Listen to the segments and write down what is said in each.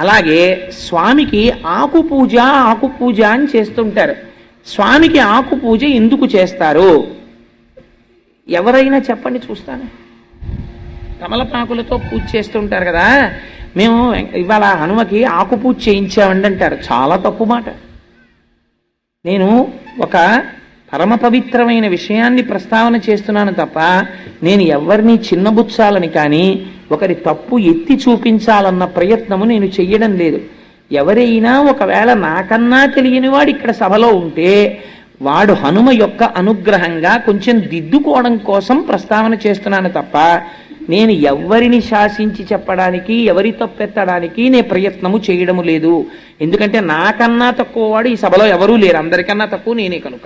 అలాగే స్వామికి ఆకు పూజ అని చేస్తుంటారు. స్వామికి ఆకు పూజ ఎందుకు చేస్తారు? ఎవరైనా చెప్పండి చూస్తాను. తమలపాకులతో పూజ చేస్తుంటారు కదా, మేము ఇవాళ హనుమకి ఆకు పూజ చేయించామండి అంటారు. చాలా తప్పు మాట. నేను ఒక పరమ పవిత్రమైన విషయాన్ని ప్రస్తావన చేస్తున్నాను తప్ప నేను ఎవరిని చిన్నబుచ్చాలని కానీ ఒకరి తప్పు ఎత్తి చూపించాలన్న ప్రయత్నము నేను చెయ్యడం లేదు. ఎవరైనా ఒకవేళ నాకన్నా తెలియని వాడు ఇక్కడ సభలో ఉంటే వాడు హనుమ యొక్క అనుగ్రహంగా కొంచెం దిద్దుకోవడం కోసం ప్రస్తావన చేస్తున్నాను తప్ప నేను ఎవరిని శాసించి చెప్పడానికి, ఎవరి తప్పెత్తడానికి నేను ప్రయత్నము చేయడము లేదు. ఎందుకంటే నాకన్నా తక్కువ వాడు ఈ సభలో ఎవరూ లేరు, అందరికన్నా తక్కువ నేనే కనుక.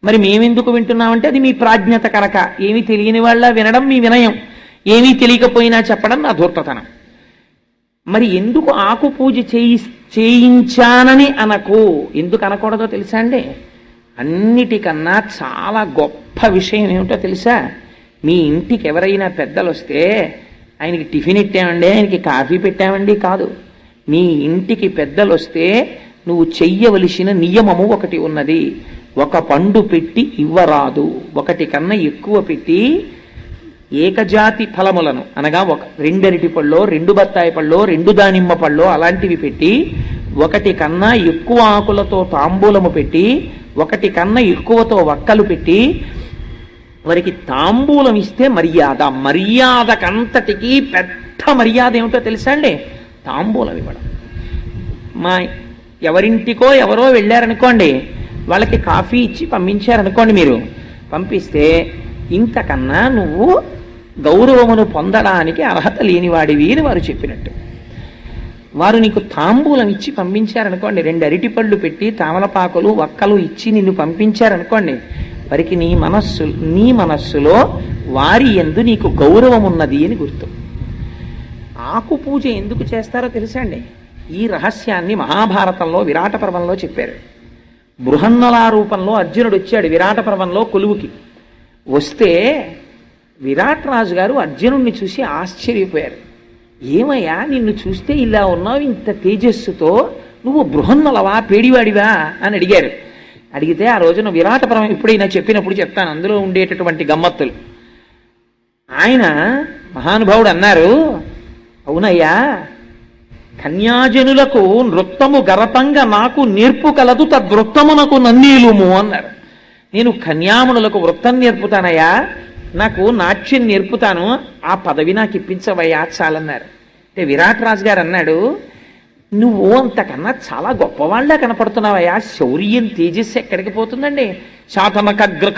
మరి మేమెందుకు వింటున్నామంటే అది మీ ప్రాజ్ఞత కనుక. ఏమీ తెలియని వాళ్ళ వినడం మీ వినయం, ఏమీ తెలియకపోయినా చెప్పడం నా ధూర్తతనం. మరి ఎందుకు ఆకు పూజ చేయించానని అనకు? ఎందుకు అనకూడదో తెలుసా అండి? అన్నిటికన్నా చాలా గొప్ప విషయం ఏమిటో తెలుసా? మీ ఇంటికి ఎవరైనా పెద్దలు వస్తే ఆయనకి టిఫిన్ ఇట్టామండి, ఆయనకి కాఫీ పెట్టామండి కాదు. మీ ఇంటికి పెద్దలు వస్తే నువ్వు చెయ్యవలసిన నియమము ఒకటి ఉన్నది. ఒక పండు పెట్టి ఇవ్వరాదు, ఒకటి కన్నా ఎక్కువ పెట్టి ఏకజాతి ఫలములను అనగా రెండు అరటి పళ్ళో, రెండు బత్తాయి పళ్ళో, రెండు దానిమ్మ పళ్ళో అలాంటివి పెట్టి, ఒకటి కన్నా ఎక్కువ ఆకులతో తాంబూలము పెట్టి, ఒకటి కన్నా ఎక్కువతో వక్కలు పెట్టి వారికి తాంబూలం ఇస్తే మర్యాద. మర్యాదకంతటికి పెద్ద మర్యాద ఏమిటో తెలుసా అండి? తాంబూలం ఇవ్వడం. మా ఎవరింటికో ఎవరో వెళ్ళారనుకోండి, వాళ్ళకి కాఫీ ఇచ్చి పంపించారనుకోండి, మీరు పంపిస్తే ఇంతకన్నా నువ్వు గౌరవమును పొందడానికి అర్హత లేనివాడివి అని వారు చెప్పినట్టు. వారు నీకు తాంబూలం ఇచ్చి పంపించారనుకోండి, రెండు అరటిపళ్ళు పెట్టి తామలపాకులు వక్కలు ఇచ్చి నిన్ను పంపించారనుకోండి, వారికి నీ మనస్సులో వారి యందు నీకు గౌరవం ఉన్నది అని గుర్తు. ఆకు పూజ ఎందుకు చేస్తారో తెలుసా అండి? ఈ రహస్యాన్ని మహాభారతంలో విరాట పర్వంలో చెప్పారు. బృహన్నలా రూపంలో అర్జునుడు వచ్చాడు విరాట పర్వంలో కొలువుకి. వస్తే విరాట్ రాజు గారు అర్జునుడిని చూసి ఆశ్చర్యపోయారు. ఏమయ్యా, నిన్ను చూస్తే ఇలా ఉన్నావు, ఇంత తేజస్సుతో, నువ్వు బృహన్నలవా, పేడివాడివా అని అడిగారు. అడిగితే ఆ రోజున విరాట పర్వం ఎప్పుడైనా చెప్పినప్పుడు చెప్తాను, అందులో ఉండేటటువంటి గమ్మత్తులు. ఆయన మహానుభావుడు అన్నారు, అవునయ్యా, కన్యాజనులకు నృత్తము గరతంగా నాకు నేర్పు కలదు, తద్వృత్తమునకు నన్నీలుము అన్నారు. నేను కన్యామునులకు వృత్తం నేర్పుతానయ్యా, నాకు నాట్యం నేర్పుతాను, ఆ పదవి నాకు ఇప్పించవయ్యా చాలన్నారు. అంటే విరాట్ రాజు గారు అన్నాడు, నువ్వు అంతకన్నా చాలా గొప్పవాళ్ళ కనపడుతున్నావయ్యా, శౌర్యం తేజస్సు ఎక్కడికి పోతుందండి? శాతనఖగ్ర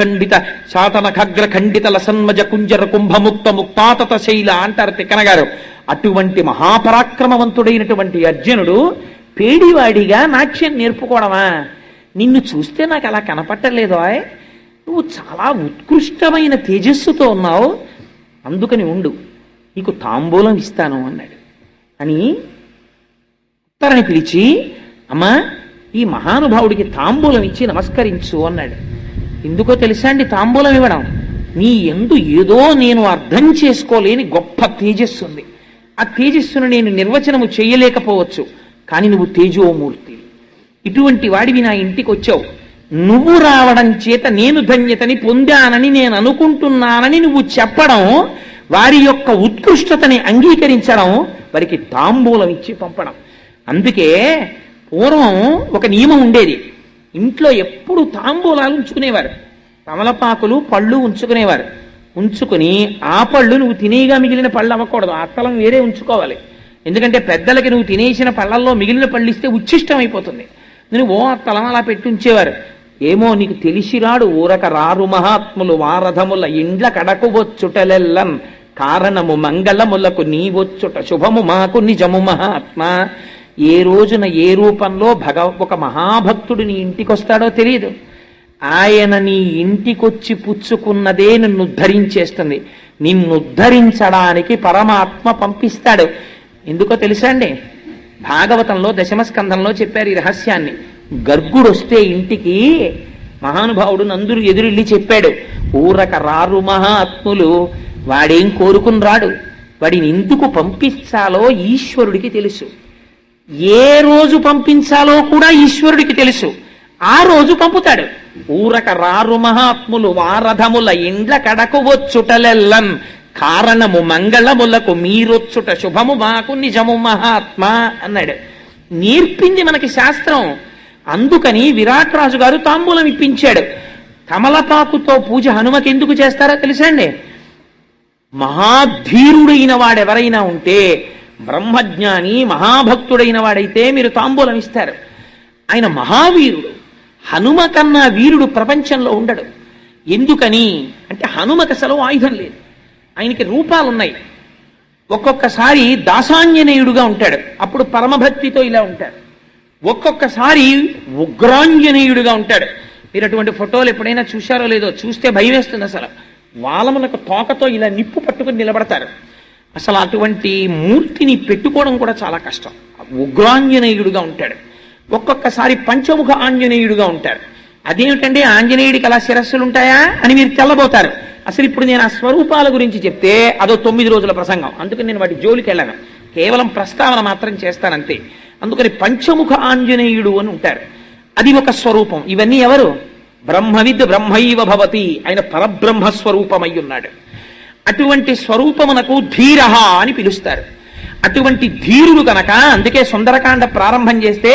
ఖండిత లసన్మజ కుంజర కుంభముక్త ముక్తాతత శైల అంటారు తిక్కన గారు. అటువంటి మహాపరాక్రమవంతుడైనటువంటి అర్జునుడు పేడివాడిగా నాట్యం నేర్పుకోవడమా? నిన్ను చూస్తే నాకు అలా కనపట్టలేదో, నువ్వు చాలా ఉత్కృష్టమైన తేజస్సుతో ఉన్నావు, అందుకని ఉండు, నీకు తాంబూలం ఇస్తాను అన్నాడు. అని ఉత్తరని పిలిచి, అమ్మా ఈ మహానుభావుడికి తాంబూలం ఇచ్చి నమస్కరించు అన్నాడు. ఎందుకో తెలుసా అండి తాంబూలం ఇవ్వడం? నీ యందు ఏదో నేను అర్థం చేసుకోలేని గొప్ప తేజస్సు ఉంది. ఆ తేజస్సును నేను నిర్వచనము చేయలేకపోవచ్చు, కానీ నువ్వు తేజోమూర్తి, ఇటువంటి వాడివి నా ఇంటికి వచ్చావు, నువ్వు రావడం చేత నేను ధన్యతని పొందానని నేను అనుకుంటున్నానని నువ్వు చెప్పడం, వారి యొక్క ఉత్కృష్టతని అంగీకరించడం, వారికి తాంబూలం ఇచ్చి పంపడం. అందుకే పూర్వం ఒక నియమం ఉండేది, ఇంట్లో ఎప్పుడు తాంబూలాలు ఉంచుకునేవారు, తమలపాకులు పళ్ళు ఉంచుకునేవారు. ఉంచుకుని ఆ పళ్ళు నువ్వు తినేగా మిగిలిన పళ్ళు అవ్వకూడదు, ఆ అత్తలం వేరే ఉంచుకోవాలి. ఎందుకంటే పెద్దలకి నువ్వు తినేసిన పళ్ళల్లో మిగిలిన పళ్ళు ఇస్తే ఉచ్ఛిష్టం అయిపోతుంది. నువ్వు ఓ అత్తలం అలా పెట్టి ఉంచేవారు. ఏమో నీకు తెలిసిరాడు ఊరక రారు మహాత్ములు వారధముల ఇండ్ల కడకు వచ్చుటలెల్లన్ కారణము మంగళములకు నీవొచ్చుట శుభము మాకు నిజము మహాత్మ. ఏ రోజున ఏ రూపంలో ఒక మహాభక్తుడు నీ ఇంటికి వస్తాడో తెలియదు. ఆయన నీ ఇంటికొచ్చి పుచ్చుకున్నదే నిన్ను ఉద్ధరించేస్తుంది. నిన్ను ఉద్ధరించడానికి పరమాత్మ పంపిస్తాడు. ఎందుకో తెలుసా అండి? భాగవతంలో దశమస్కంధంలో చెప్పారు ఈ రహస్యాన్ని. గర్గుడొస్తే ఇంటికి మహానుభావుడు నందుడు ఎదురెళ్ళి చెప్పాడు, ఊరక రారు మహాత్ములు, వాడేం కోరుకుని రాడు, వాడిని ఎందుకు పంపించాలో ఈశ్వరుడికి తెలుసు. ఏ రోజు పంపించాలో కూడా ఈశ్వరుడికి తెలుసు. ఆ రోజు పంపుతాడు. ఊరక రారు మహాత్ములు వారథముల ఇండ్ల కడకు వచ్చుటలెల్లన్ కారణము మంగళములకు మీరొచ్చుట శుభము మాకు నిజము మహాత్మా అన్నాడు. నేర్పింది మనకి శాస్త్రం. అందుకని విరాట్ రాజు గారు తాంబూలం ఇప్పించాడు. కమలపాకుతో పూజ హనుమకి ఎందుకు చేస్తారో తెలుసండి? మహాధీరుడైన వాడెవరైనా ఉంటే, బ్రహ్మజ్ఞాని మహాభక్తుడైన వాడైతే మీరు తాంబూలం ఇస్తారు. ఆయన మహావీరుడు. హనుమ కన్నా వీరుడు ప్రపంచంలో ఉండడు. ఎందుకని అంటే హనుమకి అసలు ఆయుధం లేదు. ఆయనకి రూపాలున్నాయి. ఒక్కొక్కసారి దాసాంజనేయుడుగా ఉంటాడు, అప్పుడు పరమభక్తితో ఇలా ఉంటాడు. ఒక్కొక్కసారి ఉగ్రాంజనేయుడుగా ఉంటాడు. మీరు అటువంటి ఫోటోలు ఎప్పుడైనా చూశారో లేదో, చూస్తే భయం వేస్తుంది. అసలు వాళ్ళమునకు తోకతో ఇలా నిప్పు పట్టుకుని నిలబడతారు. అసలు అటువంటి మూర్తిని పెట్టుకోవడం కూడా చాలా కష్టం. ఉగ్రాంజనేయుడుగా ఉంటాడు. ఒక్కొక్కసారి పంచముఖ ఆంజనేయుడుగా ఉంటాడు. అదేమిటంటే ఆంజనేయుడికి అలా శిరస్సులు ఉంటాయా అని మీరు తెల్లబోతారు. అసలు ఇప్పుడు నేను ఆ స్వరూపాల గురించి చెప్తే అదో 9 రోజుల ప్రసంగం. అందుకని నేను వాటి జోలికి వెళ్ళను, కేవలం ప్రస్తావన మాత్రం చేస్తానంతే. అందుకని పంచముఖ ఆంజనేయుడు అని ఉంటారు. అది ఒక స్వరూపం. ఇవన్నీ ఎవరు? బ్రహ్మవిద్ బ్రహ్మైవ భవతి, ఆయన పరబ్రహ్మస్వరూపమై ఉన్నాడు. అటువంటి స్వరూపమునకు ధీరః అని పిలుస్తారు. అటువంటి ధీరుడు కనుక అందుకే సుందరకాండ ప్రారంభం చేస్తే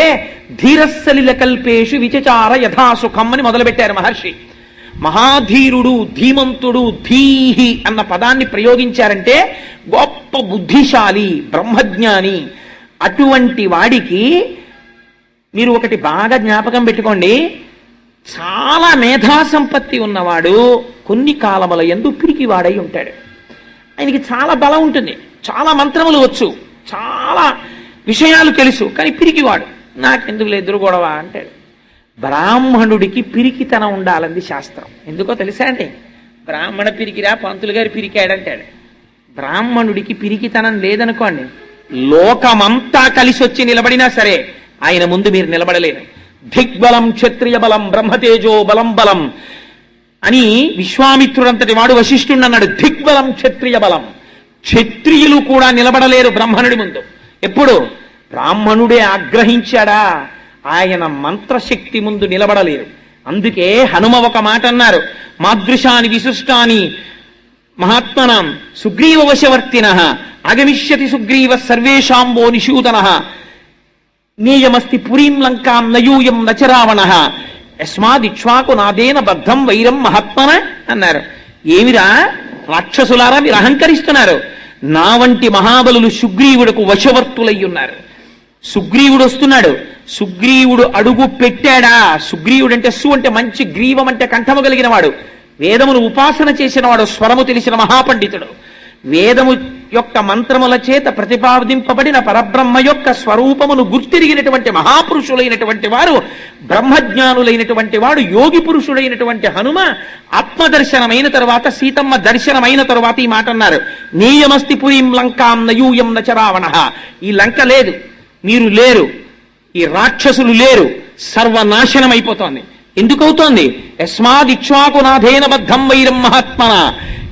ధీరస్సలిల కల్పేషు విచచార యథాసుఖం అని మొదలుపెట్టారు మహర్షి. మహాధీరుడు, ధీమంతుడు, ధీహి అన్న పదాన్ని ప్రయోగించారంటే గొప్ప బుద్ధిశాలి, బ్రహ్మజ్ఞాని. అటువంటి వాడికి మీరు ఒకటి బాగా జ్ఞాపకం పెట్టుకోండి, చాలా మేధా సంపత్తి ఉన్నవాడు కొన్ని కాలముల యందు పిరికివాడై ఉంటాడు. ఆయనకి చాలా బలం ఉంటుంది, చాలా మంత్రములు వచ్చు, చాలా విషయాలు తెలుసు, కానీ పిరికివాడు. నాకెందుకు ఎదురు గొడవ అంటాడు. బ్రాహ్మణుడికి పిరికితనం ఉండాలంది శాస్త్రం. ఎందుకో తెలుసా అండి? బ్రాహ్మణ పిరికిరా, పంతులు గారి పిరికాడంటాడు. బ్రాహ్మణుడికి పిరికితనం లేదనుకోండి, లోకమంతా కలిసి వచ్చి నిలబడినా సరే ఆయన ముందు మీరు నిలబడలేరు. దిగ్బలం క్షత్రియ బలం బ్రహ్మతేజో బలం బలం అని విశ్వామిత్రుడంతటి వాడు వశిష్ఠుడు అన్నాడు. దిగ్బలం క్షత్రియ బలం. క్షత్రియులు కూడా నిలబడలేరు బ్రహ్మణుడి ముందు. ఎప్పుడు? బ్రాహ్మణుడే ఆగ్రహించాడా, ఆయన మంత్రశక్తి ముందు నిలబడలేరు. అందుకే హనుమ ఒక మాట అన్నారు, మాదృశాని విశిష్టాని మహాత్మనాం సుగ్రీవ వశవర్తినః ఆగమిష్యతి సుగ్రీవ సర్వేషాంబో నిషూదనః నేయమస్తి పురీం లంకాం నయూయం నచరావణః యస్మాదిక్ష్వాకు నాదేన బద్ధం వైరం మహాత్మన అన్నారు. ఏమిరా రాక్షసులారా మీరు అహంకరిస్తున్నారు? నా వంటి మహాబలులు సుగ్రీవుడుకు వశవర్తులై ఉన్నారు. సుగ్రీవుడు వస్తున్నాడు. సుగ్రీవుడు అడుగు పెట్టాడా? సుగ్రీవుడు అంటే సు అంటే మంచి, గ్రీవం అంటే కంఠము కలిగిన వాడు, వేదమును ఉపాసన చేసిన వాడు, స్వరము తెలిసిన మహాపండితుడు. వేదము యొక్క మంత్రముల చేత ప్రతిపాదింపబడిన పరబ్రహ్మ యొక్క స్వరూపమును గుర్తిరిగినటువంటి మహాపురుషులైనటువంటి వారు, బ్రహ్మజ్ఞానులైనటువంటి వాడు, యోగి పురుషుడైనటువంటి హనుమ ఆత్మదర్శనమైన తరువాత, సీతమ్మ దర్శనమైన తరువాత ఈ మాట అన్నారు, నీయమస్తి పురీం లంకాం నయూయం నచరావణః. ఈ లంక లేదు, మీరు లేరు, ఈ రాక్షసులు లేరు, సర్వనాశనం అయిపోతోంది. ఎందుకవుతోంది? యస్మాద్ ఇక్ష్వాకునాథేన బద్ధం వైరం మహాత్మన.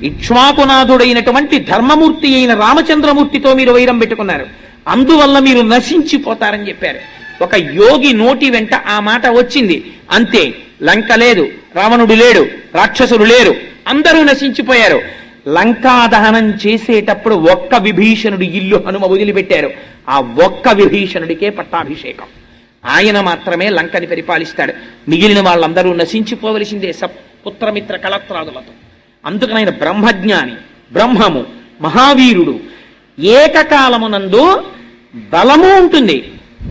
ఇక్ష్వాకునాథుడైనటువంటి ధర్మమూర్తి అయిన రామచంద్రమూర్తితో మీరు వైరం పెట్టుకున్నారు, అందువల్ల మీరు నశించిపోతారని చెప్పారు. ఒక యోగి నోటి వెంట ఆ మాట వచ్చింది, అంతే. లంక లేదు, రావణుడు లేడు, రాక్షసులు లేరు, అందరూ నశించిపోయారు. లంకా దహనం చేసేటప్పుడు ఒక్క విభీషణుడి ఇల్లు హనుమ వదిలిపెట్టారు. ఆ ఒక్క విభీషణుడికే పట్టాభిషేకం. ఆయన మాత్రమే లంకని పరిపాలిస్తాడు. మిగిలిన వాళ్ళందరూ నశించిపోవలసిందే పుత్రమిత్ర కళత్రాదులతో. అందుకని ఆయన బ్రహ్మజ్ఞాని, బ్రహ్మము, మహావీరుడు. ఏకకాలమునందు బలము ఉంటుంది,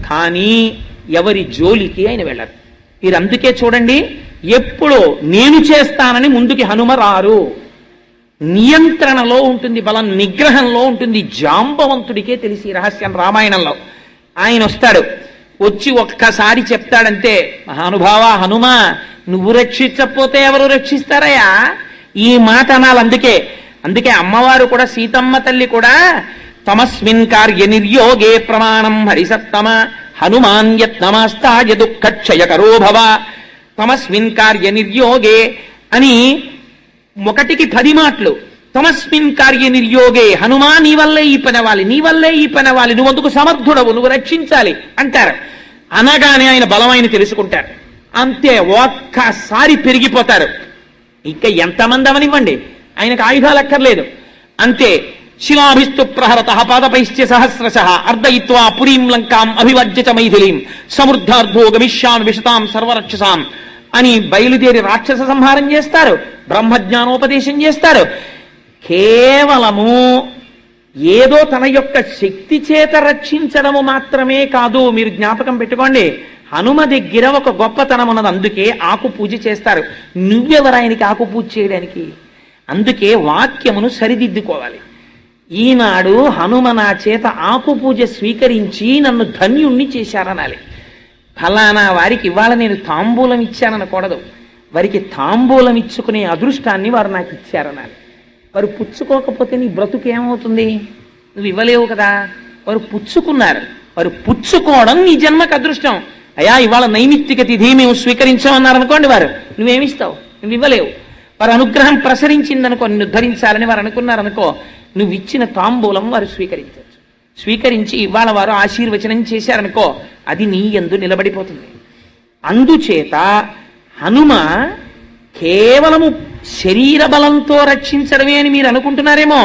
కానీ ఎవరి జోలికి ఆయన వెళ్ళరు. మీరు అందుకే చూడండి, ఎప్పుడో నేను చేస్తానని ముందుకి హనుమ రారు. నియంత్రణలో ఉంటుంది, బలం నిగ్రహంలో ఉంటుంది. జాంబవంతుడికే తెలిసి రహస్యం. రామాయణంలో ఆయన వస్తాడు, వచ్చి ఒక్కసారి చెప్తాడంతే, మహానుభావ హనుమ, నువ్వు రక్షించకపోతే ఎవరు రక్షిస్తారయ్యా? ఈ మాట అనాలి. అందుకే అమ్మవారు కూడా, సీతమ్మ తల్లి కూడా, తమస్మిన్ కార్య నిర్యోగే ప్రమాణం హరిసత్తమ హనుమాన్ యత్నమాస్తాయ దుఃఖక్షయకరో భవ. తమస్మిన్ కార్య నిర్యోగే అని 1కి 10 మాటలు. తమస్మిన్ కార్య నిర్యోగే హనుమా నీ వల్లే ఈ పని అవ్వాలి, నీ వల్లే ఈ పని అవ్వాలి, నువ్వు అందుకు సమర్థుడవు, నువ్వు రక్షించాలి అంటారు. అనగానే ఆయన బలమైన తెలుసుకుంటారు. అంతే, ఒక్కసారి పెరిగిపోతారు. ఇంకా ఎంతమంది అవనివ్వండి, ఆయనకు ఆయుధాలు అక్కర్లేదు. అంతే, శిలాభిస్తు ప్రహరత పాదపైశ్చ సహస్రశ అర్ధయిత్వా పురీం లంకాం అభివర్జ్య చ మైథిలీం సమృద్ధార్థో గమిష్యాన్ విశతాం సర్వరక్షసాం అని బయలుదేరి రాక్షస సంహారం చేస్తారు, బ్రహ్మజ్ఞానోపదేశం చేస్తారు. కేవలము ఏదో తన యొక్క శక్తి చేత రక్షించడము మాత్రమే కాదు. మీరు జ్ఞాపకం పెట్టుకోండి, హనుమ దగ్గర ఒక గొప్పతనం ఉన్నది. అందుకే ఆకు పూజ చేస్తారు. నువ్వెవరాయనికి ఆకు పూజ చేయడానికి? అందుకే వాక్యమును సరిదిద్దుకోవాలి. ఈనాడు హనుమ నా చేత ఆకు పూజ స్వీకరించి నన్ను ధన్యుణ్ణి చేశారనాలి. ఫలానా వారికి ఇవాళ నేను తాంబూలం ఇచ్చాననకూడదు. వారికి తాంబూలం ఇచ్చుకునే అదృష్టాన్ని వారు నాకు ఇచ్చారనాలి. వారు పుచ్చుకోకపోతే నీ బ్రతుకు ఏమవుతుంది? నువ్వు ఇవ్వలేవు కదా. వారు పుచ్చుకున్నారు, వారు పుచ్చుకోవడం నీ జన్మకు అదృష్టం. అయ్యా ఇవాళ నైమిత్తిక తిథి మేము స్వీకరించామన్నారనుకోండి, వారు నువ్వేమిస్తావు? నువ్వు ఇవ్వలేవు. వారు అనుగ్రహం ప్రసరించిందనుకో, నిన్ను ధరించాలని వారు అనుకున్నారనుకో, నువ్వు ఇచ్చిన తాంబూలం వారు స్వీకరించవచ్చు. స్వీకరించి ఇవాళ వారు ఆశీర్వచనం చేశారనుకో, అది నీ యందు నిలబడిపోతుంది. అందుచేత హనుమ కేవలము శరీర బలంతో రక్షించడమే అని మీరు అనుకుంటున్నారేమో.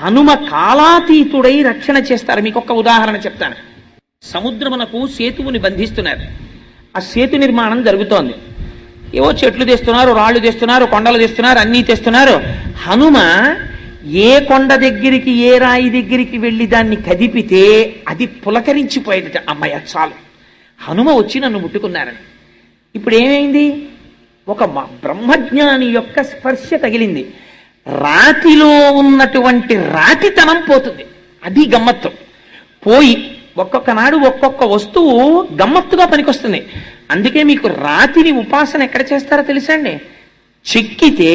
హనుమ కాలాతీతుడై రక్షణ చేస్తారు. మీకు ఒక్క ఉదాహరణ చెప్తాను. సముద్రమునకు సేతువుని బంధిస్తున్నారు. ఆ సేతు నిర్మాణం జరుగుతోంది. ఏవో చెట్లు తెస్తున్నారు, రాళ్ళు తెస్తున్నారు, కొండలు తెస్తున్నారు, అన్నీ తెస్తున్నారు. హనుమ ఏ కొండ దగ్గరికి, ఏ రాయి దగ్గరికి వెళ్ళి దాన్ని కదిపితే అది పులకరించిపోయేదట. అమ్మాయ చాలు, హనుమ వచ్చి నన్ను ముట్టుకున్నారని. ఇప్పుడు ఏమైంది? ఒక బ్రహ్మజ్ఞాని యొక్క స్పర్శ తగిలింది. రాతిలో ఉన్నటువంటి రాతితనం పోతుంది. అది గమ్మత్తు. పోయి ఒక్కొక్క నాడు ఒక్కొక్క వస్తువు గమ్మత్తుగా పనికొస్తుంది. అందుకే మీకు రాతిని ఉపాసన ఎక్కడ చేస్తారో తెలుసా అండి? చెక్కితే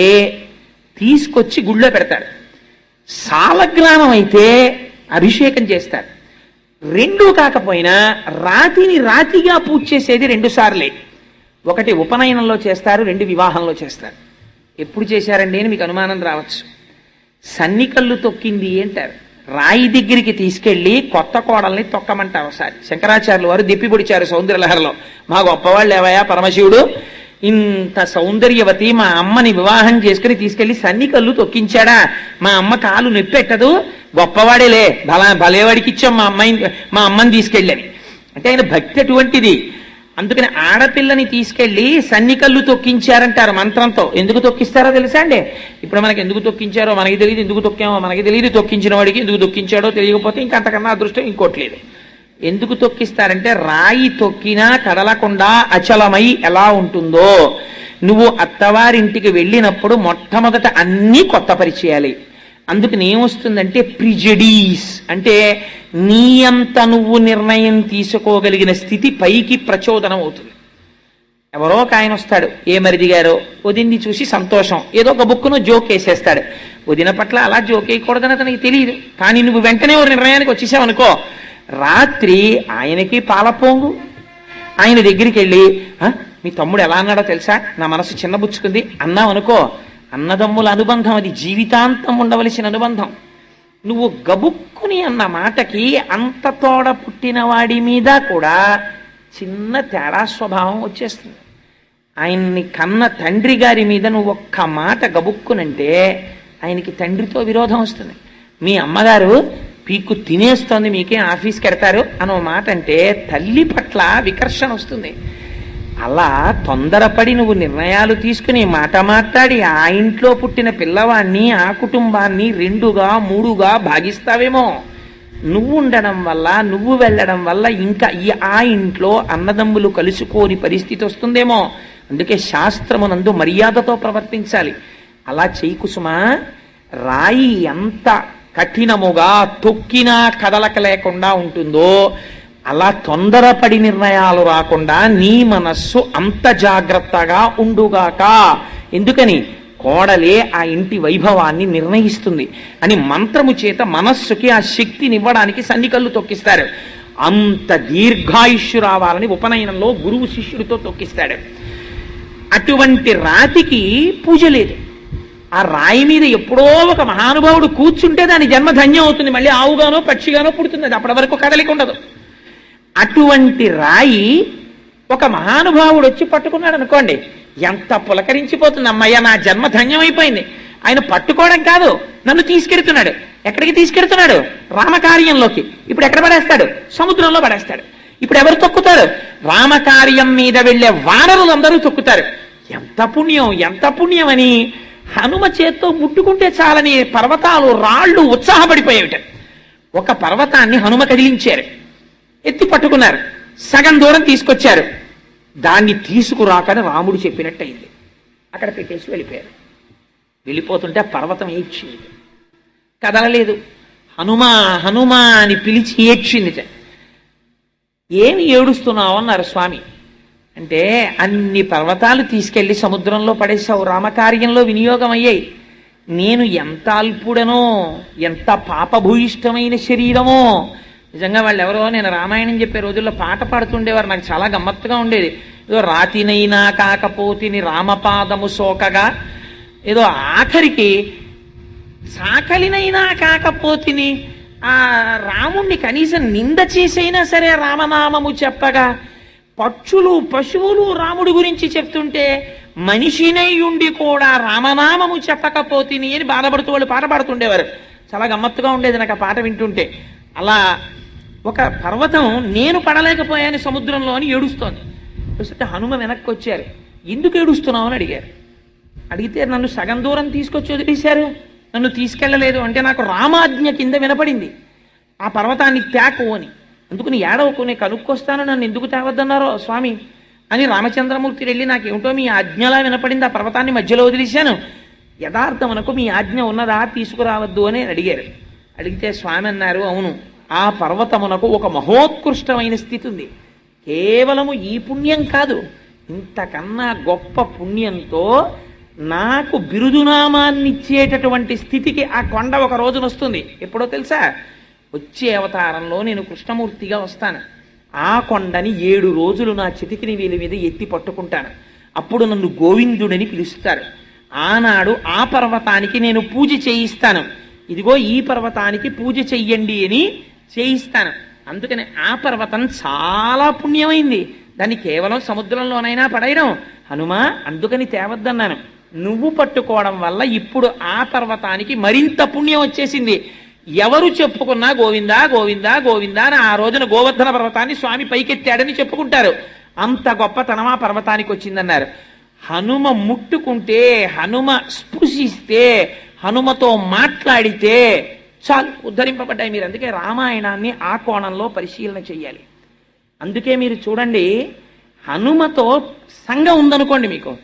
తీసుకొచ్చి గుళ్ళో పెడతారు. సాలగ్రామం అయితే అభిషేకం చేస్తారు. రెండూ కాకపోయినా రాతిని రాతిగా పూజ చేసేది 2 సార్లే. ఒకటి ఉపనయనంలో చేస్తారు, 2 వివాహంలో చేస్తారు. ఎప్పుడు చేశారండి అని మీకు అనుమానం రావచ్చు. సన్నికళ్ళు తొక్కింది అంటారు. రాయి దగ్గరికి తీసుకెళ్లి కొత్త కోడల్ని తొక్కమంటారు. ఒకసారి శంకరాచార్యులు వారు దిప్పి పొడిచారు సౌందర్యలహరిలో. మా గొప్పవాళ్ళు ఏవయా పరమశివుడు ఇంత సౌందర్యవతి మా అమ్మని వివాహం చేసుకుని తీసుకెళ్లి సన్నికళ్ళు తొక్కించాడా? మా అమ్మ కాలు నొప్పెట్టదు, గొప్పవాడేలే, భలేవాడికి ఇచ్చాం మా అమ్మని తీసుకెళ్ళని. అంటే ఆయన భక్తి అటువంటిది. అందుకని ఆడపిల్లని తీసుకెళ్లి సన్నికళ్ళు తొక్కించారంటారు మంత్రంతో. ఎందుకు తొక్కిస్తారో తెలుసా అండి? ఇప్పుడు మనకి ఎందుకు తొక్కించారో మనకి తెలియదు, ఎందుకు తొక్కామో మనకి తెలియదు, తొక్కించిన వాడికి ఎందుకు తొక్కించాడో తెలియకపోతే ఇంకంతకన్నా అదృష్టం ఇంకోట్లేదు. ఎందుకు తొక్కిస్తారంటే రాయి తొక్కినా కదలకుండా అచలమై ఎలా ఉంటుందో, నువ్వు అత్తవారింటికి వెళ్ళినప్పుడు మొట్టమొదట అన్నీ కొత్త పరిచయాలి. అందుకని ఏమొస్తుందంటే ప్రిజడీస్ అంటే నీ అంత నువ్వు నిర్ణయం తీసుకోగలిగిన స్థితి పైకి ప్రచోదనం అవుతుంది. ఎవరో ఒక ఆయన వస్తాడు, ఏ మరిది గారో, వదిన్ని చూసి సంతోషం, ఏదో ఒక బుక్కును జోక్ వేసేస్తాడు. వదిన పట్ల అలా జోక్ వేయకూడదని అతనికి తెలియదు. కానీ నువ్వు వెంటనే ఒక నిర్ణయానికి వచ్చేసావనుకో, రాత్రి ఆయనకి పాలపోంగు. ఆయన దగ్గరికి వెళ్ళి మీ తమ్ముడు ఎలా అన్నాడో తెలుసా, నా మనసు చిన్నబుచ్చుకుంది అన్నావు అనుకో, అన్నదమ్ముల అనుబంధం అది జీవితాంతం ఉండవలసిన అనుబంధం. నువ్వు గబుక్కుని అన్న మాటకి అంత తోడ పుట్టిన వాడి మీద కూడా చిన్న తేడా స్వభావం వచ్చేస్తుంది. ఆయన్ని కన్న తండ్రి గారి మీద నువ్వు ఒక్క మాట గబుక్కునంటే ఆయనకి తండ్రితో విరోధం వస్తుంది. మీ అమ్మగారు పీక్కు తినేస్తోంది, మీకే ఆఫీస్కి వెడతారు అనో మాట అంటే తల్లి పట్ల వికర్షణ వస్తుంది. అలా తొందరపడి నువ్వు నిర్ణయాలు తీసుకుని మాట మాట్లాడి ఆ ఇంట్లో పుట్టిన పిల్లవాడిని, ఆ కుటుంబాన్ని 2గా 3గా భాగిస్తావేమో. నువ్వు ఉండడం వల్ల, నువ్వు వెళ్ళడం వల్ల ఇంకా ఆ ఇంట్లో అన్నదమ్ములు కలుసుకోని పరిస్థితి వస్తుందేమో. అందుకే శాస్త్రమునందు మర్యాదతో ప్రవర్తించాలి. అలా చెయ్యి కుసుమా. రాయి ఎంత కఠినముగా తొక్కినా కదలక లేకుండా ఉంటుందో అలా తొందరపడి నిర్ణయాలు రాకుండా నీ మనస్సు అంత జాగ్రత్తగా ఉండుగాక. ఎందుకని? కోడలే ఆ ఇంటి వైభవాన్ని నిర్ణయిస్తుంది అని మంత్రము చేత మనస్సుకి ఆ శక్తినివ్వడానికి సన్నికళ్ళు తొక్కిస్తారు. అంత దీర్ఘాయుష్యు రావాలని ఉపనయనంలో గురువు శిష్యుడితో తొక్కిస్తాడు. అటువంటి రాతికి పూజ లేదు. ఆ రాయి మీద ఎప్పుడో ఒక మహానుభావుడు కూర్చుంటే దాని జన్మ ధన్యం అవుతుంది, మళ్ళీ ఆవుగానో పక్షిగానో పుడుతుంది, అది అప్పటి వరకు కదలిక ఉండదు. అటువంటి రాయి ఒక మహానుభావుడు వచ్చి పట్టుకున్నాడు అనుకోండి, ఎంత పులకరించిపోతుంది, అమ్మయ్య నా జన్మ ధన్యం అయిపోయింది. ఆయన పట్టుకోవడం కాదు, నన్ను తీసుకెడుతున్నాడు. ఎక్కడికి తీసుకెడుతున్నాడు? రామకార్యంలోకి. ఇప్పుడు ఎక్కడ పడేస్తాడు? సముద్రంలో పడేస్తాడు. ఇప్పుడు ఎవరు తొక్కుతారు? రామకార్యం మీద వెళ్లే వానరులందరూ తొక్కుతారు. ఎంత పుణ్యం, ఎంత పుణ్యం అని హనుమ చేత్తో ముట్టుకుంటే చాలని పర్వతాలు రాళ్ళు ఉత్సాహపడిపోయేవిట. ఒక పర్వతాన్ని హనుమ కదిలించారు, ఎత్తి పట్టుకున్నారు, సగం దూరం తీసుకొచ్చారు. దాన్ని తీసుకురాకని రాముడు చెప్పినట్టు అయింది. అక్కడ పెట్టేసి వెళ్ళిపోయారు. వెళ్ళిపోతుంటే పర్వతం ఏడ్చింది, కదలలేదు. హనుమా హనుమా అని పిలిచి ఏడ్చింది. ఏమి ఏడుస్తున్నావు అన్నారు స్వామి. అంటే అన్ని పర్వతాలు తీసుకెళ్లి సముద్రంలో పడేశావు, రామకార్యంలో వినియోగం అయ్యాయి. నేను ఎంత అల్పుడనో, ఎంత పాపభూయిష్టమైన శరీరమో. నిజంగా వాళ్ళు ఎవరో, నేను రామాయణం చెప్పే రోజుల్లో పాట పాడుతుండేవారు, నాకు చాలా గమ్మత్తుగా ఉండేది. ఏదో రాతినైనా కాకపోతిని రామపాదము సోకగా, ఏదో ఆఖరికి సాకలినైనా కాకపోతిని ఆ రాముణ్ణి కనీసం నింద చేసైనా సరే రామనామము చెప్పగా, పక్షులు పశువులు రాముడి గురించి చెప్తుంటే మనిషినై ఉండి కూడా రామనామము చెప్పకపోతిని అని బాధపడుతూ వాళ్ళు పాట పాడుతుండేవారు. చాలా గమ్మత్తుగా ఉండేది నాకు ఆ పాట వింటుంటే. అలా ఒక పర్వతం నేను పడలేకపోయాను సముద్రంలో అని ఏడుస్తోంది. చూస్తే హనుమ వెనక్కి వచ్చారు. ఎందుకు ఏడుస్తున్నావు అని అడిగారు. అడిగితే నన్ను సగం దూరం తీసుకొచ్చి వదిలేశారు, నన్ను తీసుకెళ్ళలేదు అంటే నాకు రామాజ్ఞ కింద వినపడింది ఆ పర్వతాన్ని తేకు అని. అందుకని ఏడవకు, నేను కనుక్కొస్తాను, నన్ను ఎందుకు తేవద్దన్నారో స్వామి అని రామచంద్రమూర్తి వెళ్ళి నాకేమిటో మీ ఆజ్ఞలా వినపడింది, ఆ పర్వతాన్ని మధ్యలో వదిలేశాను, యథార్థమనకు మీ ఆజ్ఞ ఉన్నదా, తీసుకురావద్దు అని అడిగారు. అడిగితే స్వామి అన్నారు, అవును, ఆ పర్వతమునకు ఒక మహోత్కృష్టమైన స్థితి ఉంది. కేవలము ఈ పుణ్యం కాదు, ఇంతకన్నా గొప్ప పుణ్యంతో నాకు బిరుదునామాన్ని ఇచ్చేటటువంటి స్థితికి ఆ కొండ ఒక రోజున వస్తుంది. ఎప్పుడో తెలుసా? వచ్చే అవతారంలో నేను కృష్ణమూర్తిగా వస్తాను. ఆ కొండని 7 రోజులు నా చితికిని వీలి మీద ఎత్తి పట్టుకుంటాను. అప్పుడు నన్ను గోవిందుడని పిలుస్తారు. ఆనాడు ఆ పర్వతానికి నేను పూజ చేయిస్తాను. ఇదిగో ఈ పర్వతానికి పూజ చెయ్యండి అని చేయిస్తాను. అందుకని ఆ పర్వతం చాలా పుణ్యమైంది, దాన్ని కేవలం సముద్రంలోనైనా పడేయడం. హనుమా అందుకని తేవద్దన్నాను. నువ్వు పట్టుకోవడం వల్ల ఇప్పుడు ఆ పర్వతానికి మరింత పుణ్యం వచ్చేసింది. ఎవరు చెప్పుకున్నా గోవిందా గోవిందా గోవిందా అని ఆ రోజున గోవర్ధన పర్వతాన్ని స్వామి పైకెత్తాడని చెప్పుకుంటారు. అంత గొప్పతనం ఆ పర్వతానికి వచ్చిందన్నారు. హనుమ ముట్టుకుంటే, హనుమ స్పృశిస్తే, హనుమతో మాట్లాడితే చాలు ఉద్ధరింపబడ్డాయి మీరు. అందుకే రామాయణాన్ని ఆ కోణంలో పరిశీలన చెయ్యాలి. అందుకే మీరు చూడండి, హనుమతో సంఘం ఉందనుకోండి మీకు.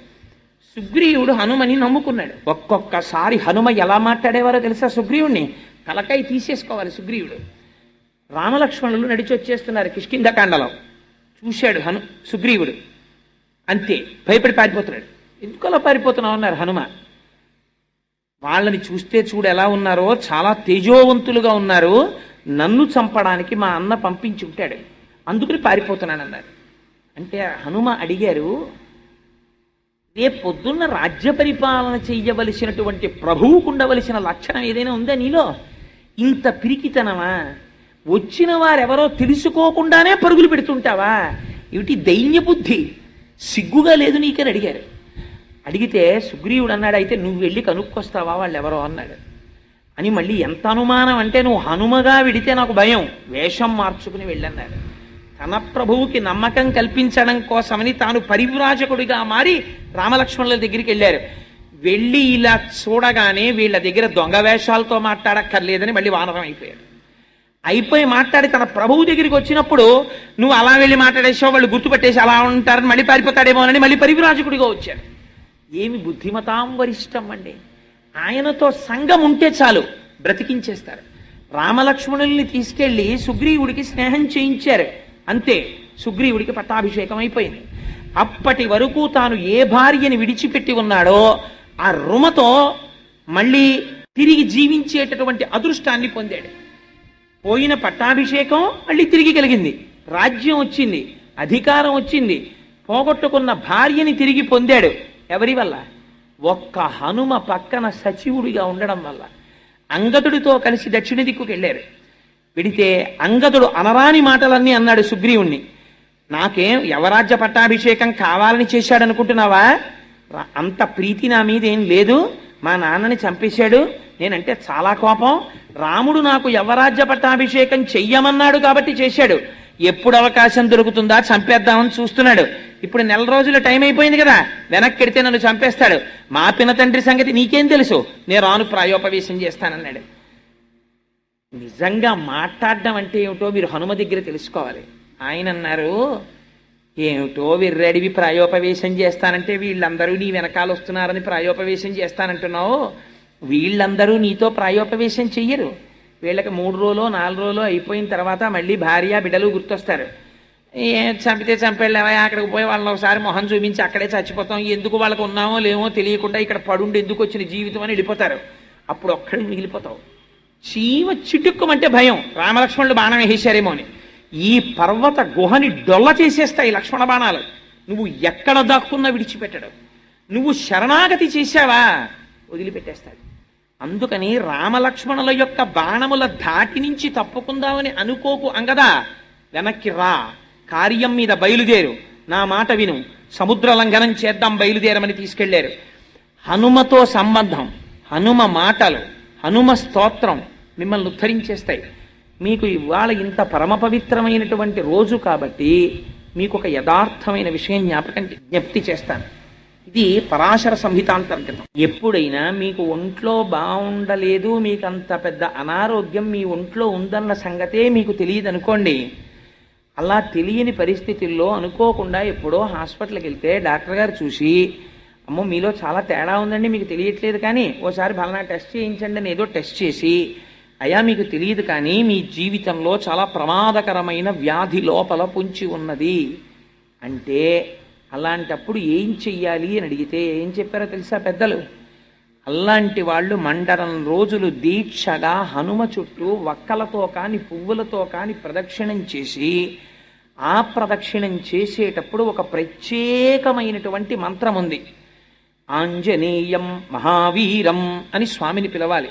సుగ్రీవుడు హనుమని నమ్ముకున్నాడు. ఒక్కొక్కసారి హనుమ ఎలా మాట్లాడేవారో తెలుసా? సుగ్రీవుడిని తలకాయ తీసేసుకోవాలి సుగ్రీవుడు. రామలక్ష్మణులు నడిచి వచ్చేస్తున్నారు కిష్కింధకాండలో. చూశాడు సుగ్రీవుడు, అంతే భయపడి పారిపోతున్నాడు. ఎందుకు అలా పారిపోతున్నావు అన్నారు హనుమ. వాళ్ళని చూస్తే చూడు ఎలా ఉన్నారో, చాలా తేజోవంతులుగా ఉన్నారు, నన్ను చంపడానికి మా అన్న పంపించి ఉంటాడు, అందుకని పారిపోతున్నానన్నారు. అంటే హనుమ అడిగారు, రేపు పొద్దున్న రాజ్య పరిపాలన చెయ్యవలసినటువంటి ప్రభువుకు ఉండవలసిన లక్షణం ఏదైనా ఉందా నీలో? ఇంత పిరికితనమా? వచ్చిన వారెవరో తెలుసుకోకుండానే పరుగులు పెడుతుంటావా? ఏమిటి దైన్య బుద్ధి, సిగ్గుగా లేదు నీకని అడిగారు. అడిగితే సుగ్రీవుడు అన్నాడు, అయితే నువ్వు వెళ్ళి కనుక్కొస్తావా వాళ్ళు ఎవరో అన్నాడు. అని మళ్ళీ ఎంత అనుమానం అంటే, నువ్వు హనుమగా వెడితే నాకు భయం, వేషం మార్చుకుని వెళ్ళన్నాడు. తన ప్రభువుకి నమ్మకం కల్పించడం కోసమని తాను పరివ్రాజకుడిగా మారి రామలక్ష్మణుల దగ్గరికి వెళ్ళారు. వెళ్ళి ఇలా చూడగానే వీళ్ళ దగ్గర దొంగ వేషాలతో మాట్లాడక్కర్లేదని మళ్ళీ వానరం అయిపోయాడు. అయిపోయి మాట్లాడి తన ప్రభువు దగ్గరికి వచ్చినప్పుడు, నువ్వు అలా వెళ్ళి మాట్లాడేసావు, వాళ్ళు గుర్తుపట్టేసి అలా ఉంటారని మళ్ళీ పారిపోతాడేమోనని మళ్ళీ పరివ్రాజకుడిగా వచ్చాడు. ఏమి బుద్ధిమతాం వరిష్టం అండి. ఆయనతో సంఘం ఉంటే చాలు, బ్రతికించేస్తారు. రామలక్ష్మణుల్ని తీసుకెళ్లి సుగ్రీవుడికి స్నేహం చేయించారు, అంతే. సుగ్రీవుడికి పట్టాభిషేకం అయిపోయింది. అప్పటి వరకు తాను ఏ భార్యని విడిచిపెట్టి ఉన్నాడో ఆ రుమతో మళ్ళీ తిరిగి జీవించేటటువంటి అదృష్టాన్ని పొందాడు. పోయిన పట్టాభిషేకం మళ్ళీ తిరిగి కలిగింది, రాజ్యం వచ్చింది, అధికారం వచ్చింది, పోగొట్టుకున్న భార్యని తిరిగి పొందాడు. ఎవరి వల్ల? ఒక్క హనుమ పక్కన సచివుడిగా ఉండడం వల్ల అంగదుడితో కలిసి దక్షిణ దిక్కుకు వెళ్ళారు. వెడితే అంగదుడు అనరాని మాటలన్నీ అన్నాడు సుగ్రీవుణ్ణి. నాకేం యవరాజ్య పట్టాభిషేకం కావాలని చేశాడనుకుంటున్నావా? అంత ప్రీతి నా మీద ఏం లేదు. మా నాన్నని చంపేశాడు, నేనంటే చాలా కోపం. రాముడు నాకు యవరాజ్య పట్టాభిషేకం చెయ్యమన్నాడు కాబట్టి చేశాడు. ఎప్పుడు అవకాశం దొరుకుతుందా చంపేద్దామని చూస్తున్నాడు. ఇప్పుడు 4 రోజులు టైం అయిపోయింది కదా, వెనక్కి ఎడితే నన్ను చంపేస్తాడు. మా పిన తండ్రి సంగతి నీకేం తెలుసు, నేను రాను ప్రాయోపవేశం చేస్తానన్నాడు. నిజంగా మాట్లాడడం అంటే ఏమిటో మీరు హనుమ దగ్గర తెలుసుకోవాలి. ఆయన అన్నారు, ఏమిటో విర్రడివి ప్రాయోపవేశం చేస్తానంటే వీళ్ళందరూ నీ వెనకాల వస్తున్నారని ప్రాయోపవేశం చేస్తానంటున్నావు. వీళ్ళందరూ నీతో ప్రాయోపవేశం చెయ్యరు. వీళ్ళకి 3 రోజులు 4 రోజులు అయిపోయిన తర్వాత మళ్ళీ భార్య బిడ్డలు గుర్తొస్తారు. చంపితే చంపేళ్ళవా, అక్కడికి పోయి వాళ్ళని ఒకసారి మొహం చూపించి అక్కడే చచ్చిపోతాం, ఎందుకు వాళ్ళకు ఉన్నామో లేమో తెలియకుండా ఇక్కడ పడుండి ఎందుకు వచ్చిన జీవితం అని వెళ్ళిపోతారు. అప్పుడు ఒక్కడికి మిగిలిపోతావు. చీమ చిటుక్కుమంటే భయం, రామలక్ష్మణుడు బాణం వేసేశారేమో అని. ఈ పర్వత గుహని డొల్ల చేసేస్తాయి లక్ష్మణ బాణాలు. నువ్వు ఎక్కడ దాక్కున్నా విడిచిపెట్టడు. నువ్వు శరణాగతి చేశావా వదిలిపెట్టేస్తాడు. అందుకని రామలక్ష్మణుల యొక్క బాణముల ధాటి నుంచి తప్పుకుందామని అనుకోకు అంగదా. వెనక్కి రా, కార్యం మీద బయలుదేరు, నా మాట విను, సముద్ర లంఘనం చేద్దాం బయలుదేరమని తీసుకెళ్లారు. హనుమతో సంబంధం, హనుమ మాటలు, హనుమ స్తోత్రం మిమ్మల్ని ఉద్ధరించేస్తాయి. మీకు ఇవాళ ఇంత పరమ పవిత్రమైనటువంటి రోజు కాబట్టి మీకు ఒక యథార్థమైన విషయం జ్ఞప్తి చేస్తాను. ఇది పరాశర సంహితాంతర్గతం. ఎప్పుడైనా మీకు ఒంట్లో బాగుండలేదు, మీకు అంత పెద్ద అనారోగ్యం మీ ఒంట్లో ఉందన్న సంగతే మీకు తెలియదు అనుకోండి. అలా తెలియని పరిస్థితుల్లో అనుకోకుండా ఎప్పుడో హాస్పిటల్కి వెళ్తే డాక్టర్ గారు చూసి, అమ్మో మీలో చాలా తేడా ఉందండి, మీకు తెలియట్లేదు కానీ ఓసారి ఫలానా టెస్ట్ చేయించండి అని ఏదో టెస్ట్ చేసి, అయ్యా మీకు తెలియదు కానీ మీ జీవితంలో చాలా ప్రమాదకరమైన వ్యాధి లోపల పొంచి ఉన్నది అంటే, అలాంటప్పుడు ఏం చెయ్యాలి అని అడిగితే ఏం చెప్పారో తెలుసా పెద్దలు? అలాంటి వాళ్ళు మండలం రోజులు దీక్షగా హనుమ చుట్టూ వక్కలతో కాని పువ్వులతో కాని ప్రదక్షిణం చేసి, ఆ ప్రదక్షిణం చేసేటప్పుడు ఒక ప్రత్యేకమైనటువంటి మంత్రం ఉంది. ఆంజనేయం మహావీరం అని స్వామిని పిలవాలి.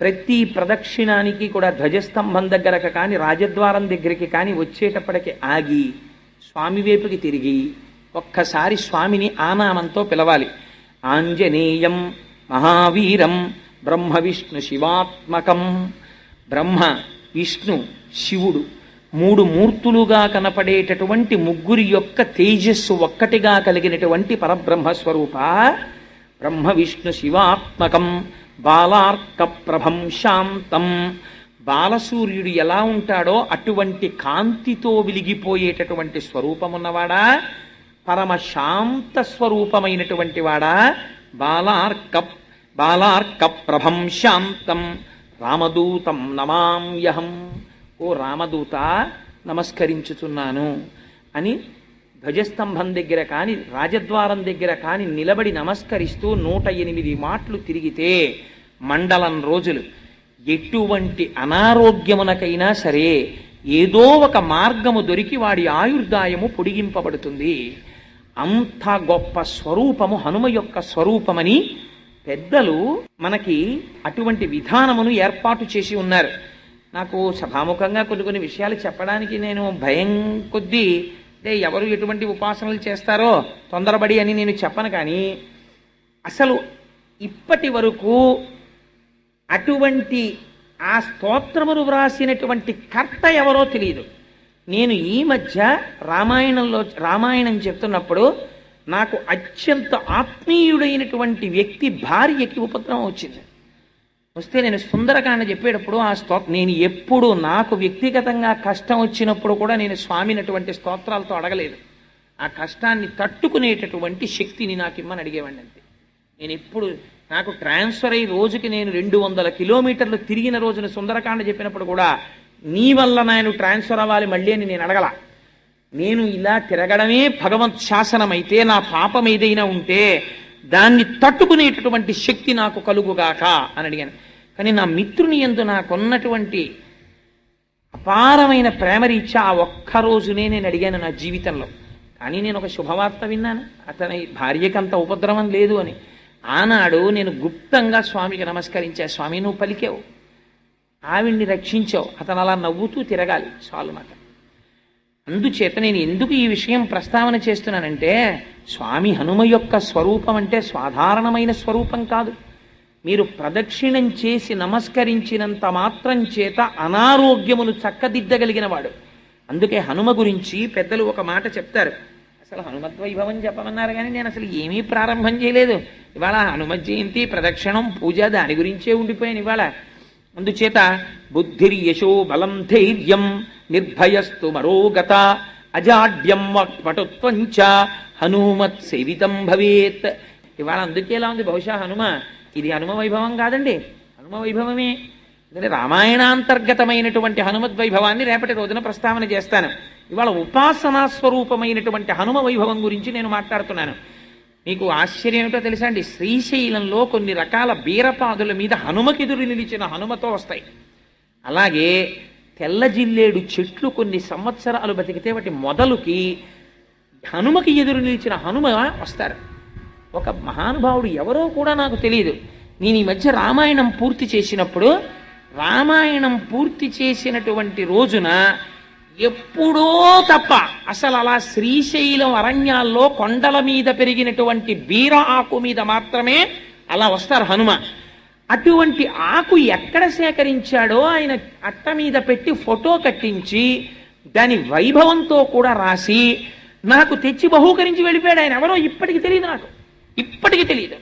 ప్రతి ప్రదక్షిణానికి కూడా ధ్వజస్తంభం దగ్గరకు కానీ రాజద్వారం దగ్గరికి కానీ వచ్చేటప్పటికి ఆగి స్వామి వైపుకి తిరిగి ఒక్కసారి స్వామిని ఆనామంతో పిలవాలి. ఆంజనేయం మహావీరం బ్రహ్మ విష్ణు శివాత్మకం. బ్రహ్మ విష్ణు శివుడు 3 మూర్తులుగా కనపడేటటువంటి ముగ్గురి యొక్క తేజస్సు ఒక్కటిగా కలిగినటువంటి పరబ్రహ్మస్వరూప బ్రహ్మ విష్ణు శివాత్మకం బాలార్క ప్రభం శాంతం. బాలసూర్యుడు ఎలా ఉంటాడో అటువంటి కాంతితో వెలిగిపోయేటటువంటి స్వరూపమున్నవాడా, పరమ శాంత స్వరూపమైనటువంటి వాడా, బాలార్క ప్రభం శాంతం రామదూతం నమామ్యహం. ఓ రామదూత నమస్కరించుచున్నాను అని ధ్వజస్తంభం దగ్గర కాని రాజద్వారం దగ్గర కాని నిలబడి నమస్కరిస్తూ 108 మాటలు తిరిగితే మండలం రోజులు ఎటువంటి అనారోగ్యమునకైనా సరే ఏదో ఒక మార్గము దొరికి వాడి ఆయుర్దాయము పొడిగింపబడుతుంది. అంత గొప్ప స్వరూపము హనుమ యొక్క స్వరూపమని పెద్దలు మనకి అటువంటి విధానమును ఏర్పాటు చేసి ఉన్నారు. నాకు సభాముఖంగా కొన్ని విషయాలు చెప్పడానికి నేను భయం కొద్దీ, అంటే ఎవరు ఎటువంటి ఉపాసనలు చేస్తారో తొందరపడి అని నేను చెప్పను. కానీ అసలు ఇప్పటి వరకు అటువంటి ఆ స్తోత్రమును వ్రాసినటువంటి కర్త ఎవరో తెలియదు. నేను ఈ మధ్య రామాయణం చెప్తున్నప్పుడు నాకు అత్యంత ఆత్మీయుడైనటువంటి వ్యక్తి భార్యకి ఉపద్రవం వచ్చింది. వస్తే నేను సుందరకాండ చెప్పేటప్పుడు నేను ఎప్పుడు నాకు వ్యక్తిగతంగా కష్టం వచ్చినప్పుడు కూడా నేను స్వామినటువంటి స్తోత్రాలతో అడగలేదు. ఆ కష్టాన్ని తట్టుకునేటటువంటి శక్తిని నాకు ఇమ్మని అడిగేవాడిని అంతే. నేను ఎప్పుడు నాకు ట్రాన్స్ఫర్ అయ్యి రోజుకి నేను 200 కిలోమీటర్లు తిరిగిన రోజున సుందరకాండ చెప్పినప్పుడు కూడా నీ వల్ల నేను ట్రాన్స్ఫర్ అవ్వాలి మళ్ళీ అని నేను అడగల. నేను ఇలా తిరగడమే భగవత్ శాసనమైతే నా పాపం ఏదైనా ఉంటే దాన్ని తట్టుకునేటటువంటి శక్తి నాకు కలుగుగాక అని అడిగాను. కానీ నా మిత్రుని యందు నాకున్నటువంటి అపారమైన ప్రేమరీత్యా ఆ ఒక్కరోజునే నేను అడిగాను నా జీవితంలో. కానీ నేను ఒక శుభవార్త విన్నాను, అతని భార్యకి అంత ఉపద్రవం లేదు అని. ఆనాడు నేను గుప్తంగా స్వామికి నమస్కరించా. స్వామి నువ్వు పలికావు, ఆవిడ్ని రక్షించావు, అతను అలా నవ్వుతూ తిరగాలి చాలు నాకు. అందుచేత నేను ఎందుకు ఈ విషయం ప్రస్తావన చేస్తున్నానంటే, స్వామి హనుమ యొక్క స్వరూపం అంటే సాధారణమైన స్వరూపం కాదు. మీరు ప్రదక్షిణం చేసి నమస్కరించినంత మాత్రం చేత అనారోగ్యమును చక్కదిద్దగలిగిన వాడు. అందుకే హనుమ గురించి పెద్దలు ఒక మాట చెప్తారు. అసలు హనుమద్వైభవం చెప్పమన్నారు కానీ నేను అసలు ఏమీ ప్రారంభం చేయలేదు. ఇవాళ హనుమ జయంతి, ప్రదక్షిణం, పూజ దాని గురించే ఉండిపోయాను ఇవాళ. అందుచేత బుద్ధిర్యశో బలం ధైర్యం నిర్భయస్తు మరోగత అజాడ్యం వటుత్వంచ హనుమత్ సేవితం భవేత్. ఇవాళ అందుకే ఎలా ఉంది, బహుశా హనుమ ఇది హనుమ వైభవం కాదండి, హనుమ వైభవమే. ఎందుకంటే రామాయణాంతర్గతమైనటువంటి హనుమద్వైభవాన్ని రేపటి రోజున ప్రస్తావన చేస్తాను. ఇవాళ ఉపాసనా స్వరూపమైనటువంటి హనుమ వైభవం గురించి నేను మాట్లాడుతున్నాను. మీకు ఆశ్చర్యం ఏమిటో తెలుసా అండి, శ్రీశైలంలో కొన్ని రకాల బీరపాదుల మీద హనుమకెదురు నిలిచిన హనుమతో వస్తాయి. అలాగే తెల్ల జిల్లేడు చెట్లు కొన్ని సంవత్సరాలు బతికితే వాటి మొదలుకి హనుమకి ఎదురు నిలిచిన హనుమ వస్తారు. ఒక మహానుభావుడు ఎవరో కూడా నాకు తెలియదు. నేను ఈ మధ్య రామాయణం పూర్తి చేసినప్పుడు, రామాయణం పూర్తి చేసినటువంటి రోజున ఎప్పుడో తప్ప అసలు అలా శ్రీశైలం అరణ్యాల్లో కొండల మీద పెరిగినటువంటి బీర ఆకు మీద మాత్రమే అలా వస్తారు హనుమ. అటువంటి ఆకు ఎక్కడ సేకరించాడో ఆయన అట్ట మీద పెట్టి ఫోటో కట్టించి దాని వైభవంతో కూడా రాసి నాకు తెచ్చి బహూకరించి వెళ్ళిపోయాడు ఆయన. ఎవరో ఇప్పటికి తెలియదు, నాకు ఇప్పటికీ తెలియదు.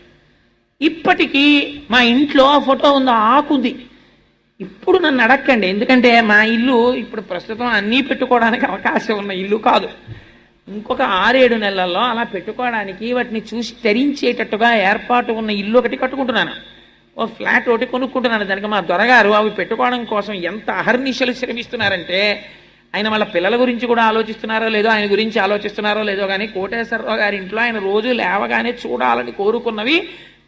ఇప్పటికీ మా ఇంట్లో ఆ ఫోటో ఉంది, ఆకుంది. ఇప్పుడు నన్ను అడక్కండి, ఎందుకంటే మా ఇల్లు ఇప్పుడు ప్రస్తుతం అన్నీ పెట్టుకోవడానికి అవకాశం ఉన్న ఇల్లు కాదు. ఇంకొక 6-7 నెలల్లో అలా పెట్టుకోవడానికి వాటిని చూసి తరించేటట్టుగా ఏర్పాటు ఉన్న ఇల్లు ఒకటి కట్టుకుంటున్నాను. ఓ ఫ్లాట్ ఒకటి కొనుక్కుంటున్నాను. దానికి మా దొరగారు అవి పెట్టుకోవడం కోసం ఎంత అహర్నిశలు శ్రమిస్తున్నారంటే, ఆయన వాళ్ళ పిల్లల గురించి కూడా ఆలోచిస్తున్నారో లేదో, ఆయన గురించి ఆలోచిస్తున్నారో లేదో కానీ కోటేశ్వరరావు గారి ఇంట్లో ఆయన రోజు లేవగానే చూడాలని కోరుకున్నవి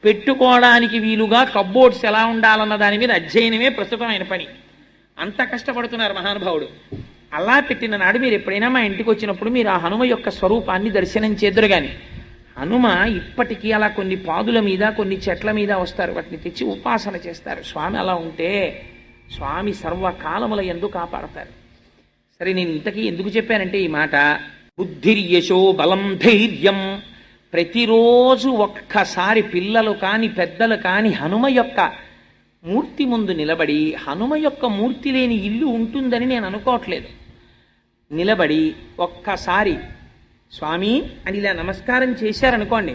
పెట్టుకోవడానికి వీలుగా కబ్బోర్డ్స్ ఎలా ఉండాలన్న దాని మీద అధ్యయనమే ప్రస్తుతం ఆయన పని. అంత కష్టపడుతున్నారు మహానుభావుడు. అలా పెట్టిన నాడు మీరు ఎప్పుడైనా మా ఇంటికి వచ్చినప్పుడు మీరు ఆ హనుమ యొక్క స్వరూపాన్ని దర్శనం చేద్దరు. కానీ హనుమ ఇప్పటికీ అలా కొన్ని పాదుల మీద, కొన్ని చెట్ల మీద వస్తారు. వాటిని తెచ్చి ఉపాసన చేస్తారు. స్వామి అలా ఉంటే స్వామి సర్వకాలముల యందు కాపాడతారు. సరే, నేను ఇంతకీ ఎందుకు చెప్పానంటే ఈ మాట, బుద్ధిర్యశో బలం ధైర్యం. ప్రతిరోజు ఒక్కసారి పిల్లలు కాని పెద్దలు కాని హనుమ యొక్క మూర్తి ముందు నిలబడి, హనుమ యొక్క మూర్తి లేని ఇల్లు ఉంటుందని నేను అనుకోవట్లేదు, నిలబడి ఒక్కసారి స్వామి అని ఇలా నమస్కారం చేశారనుకోండి,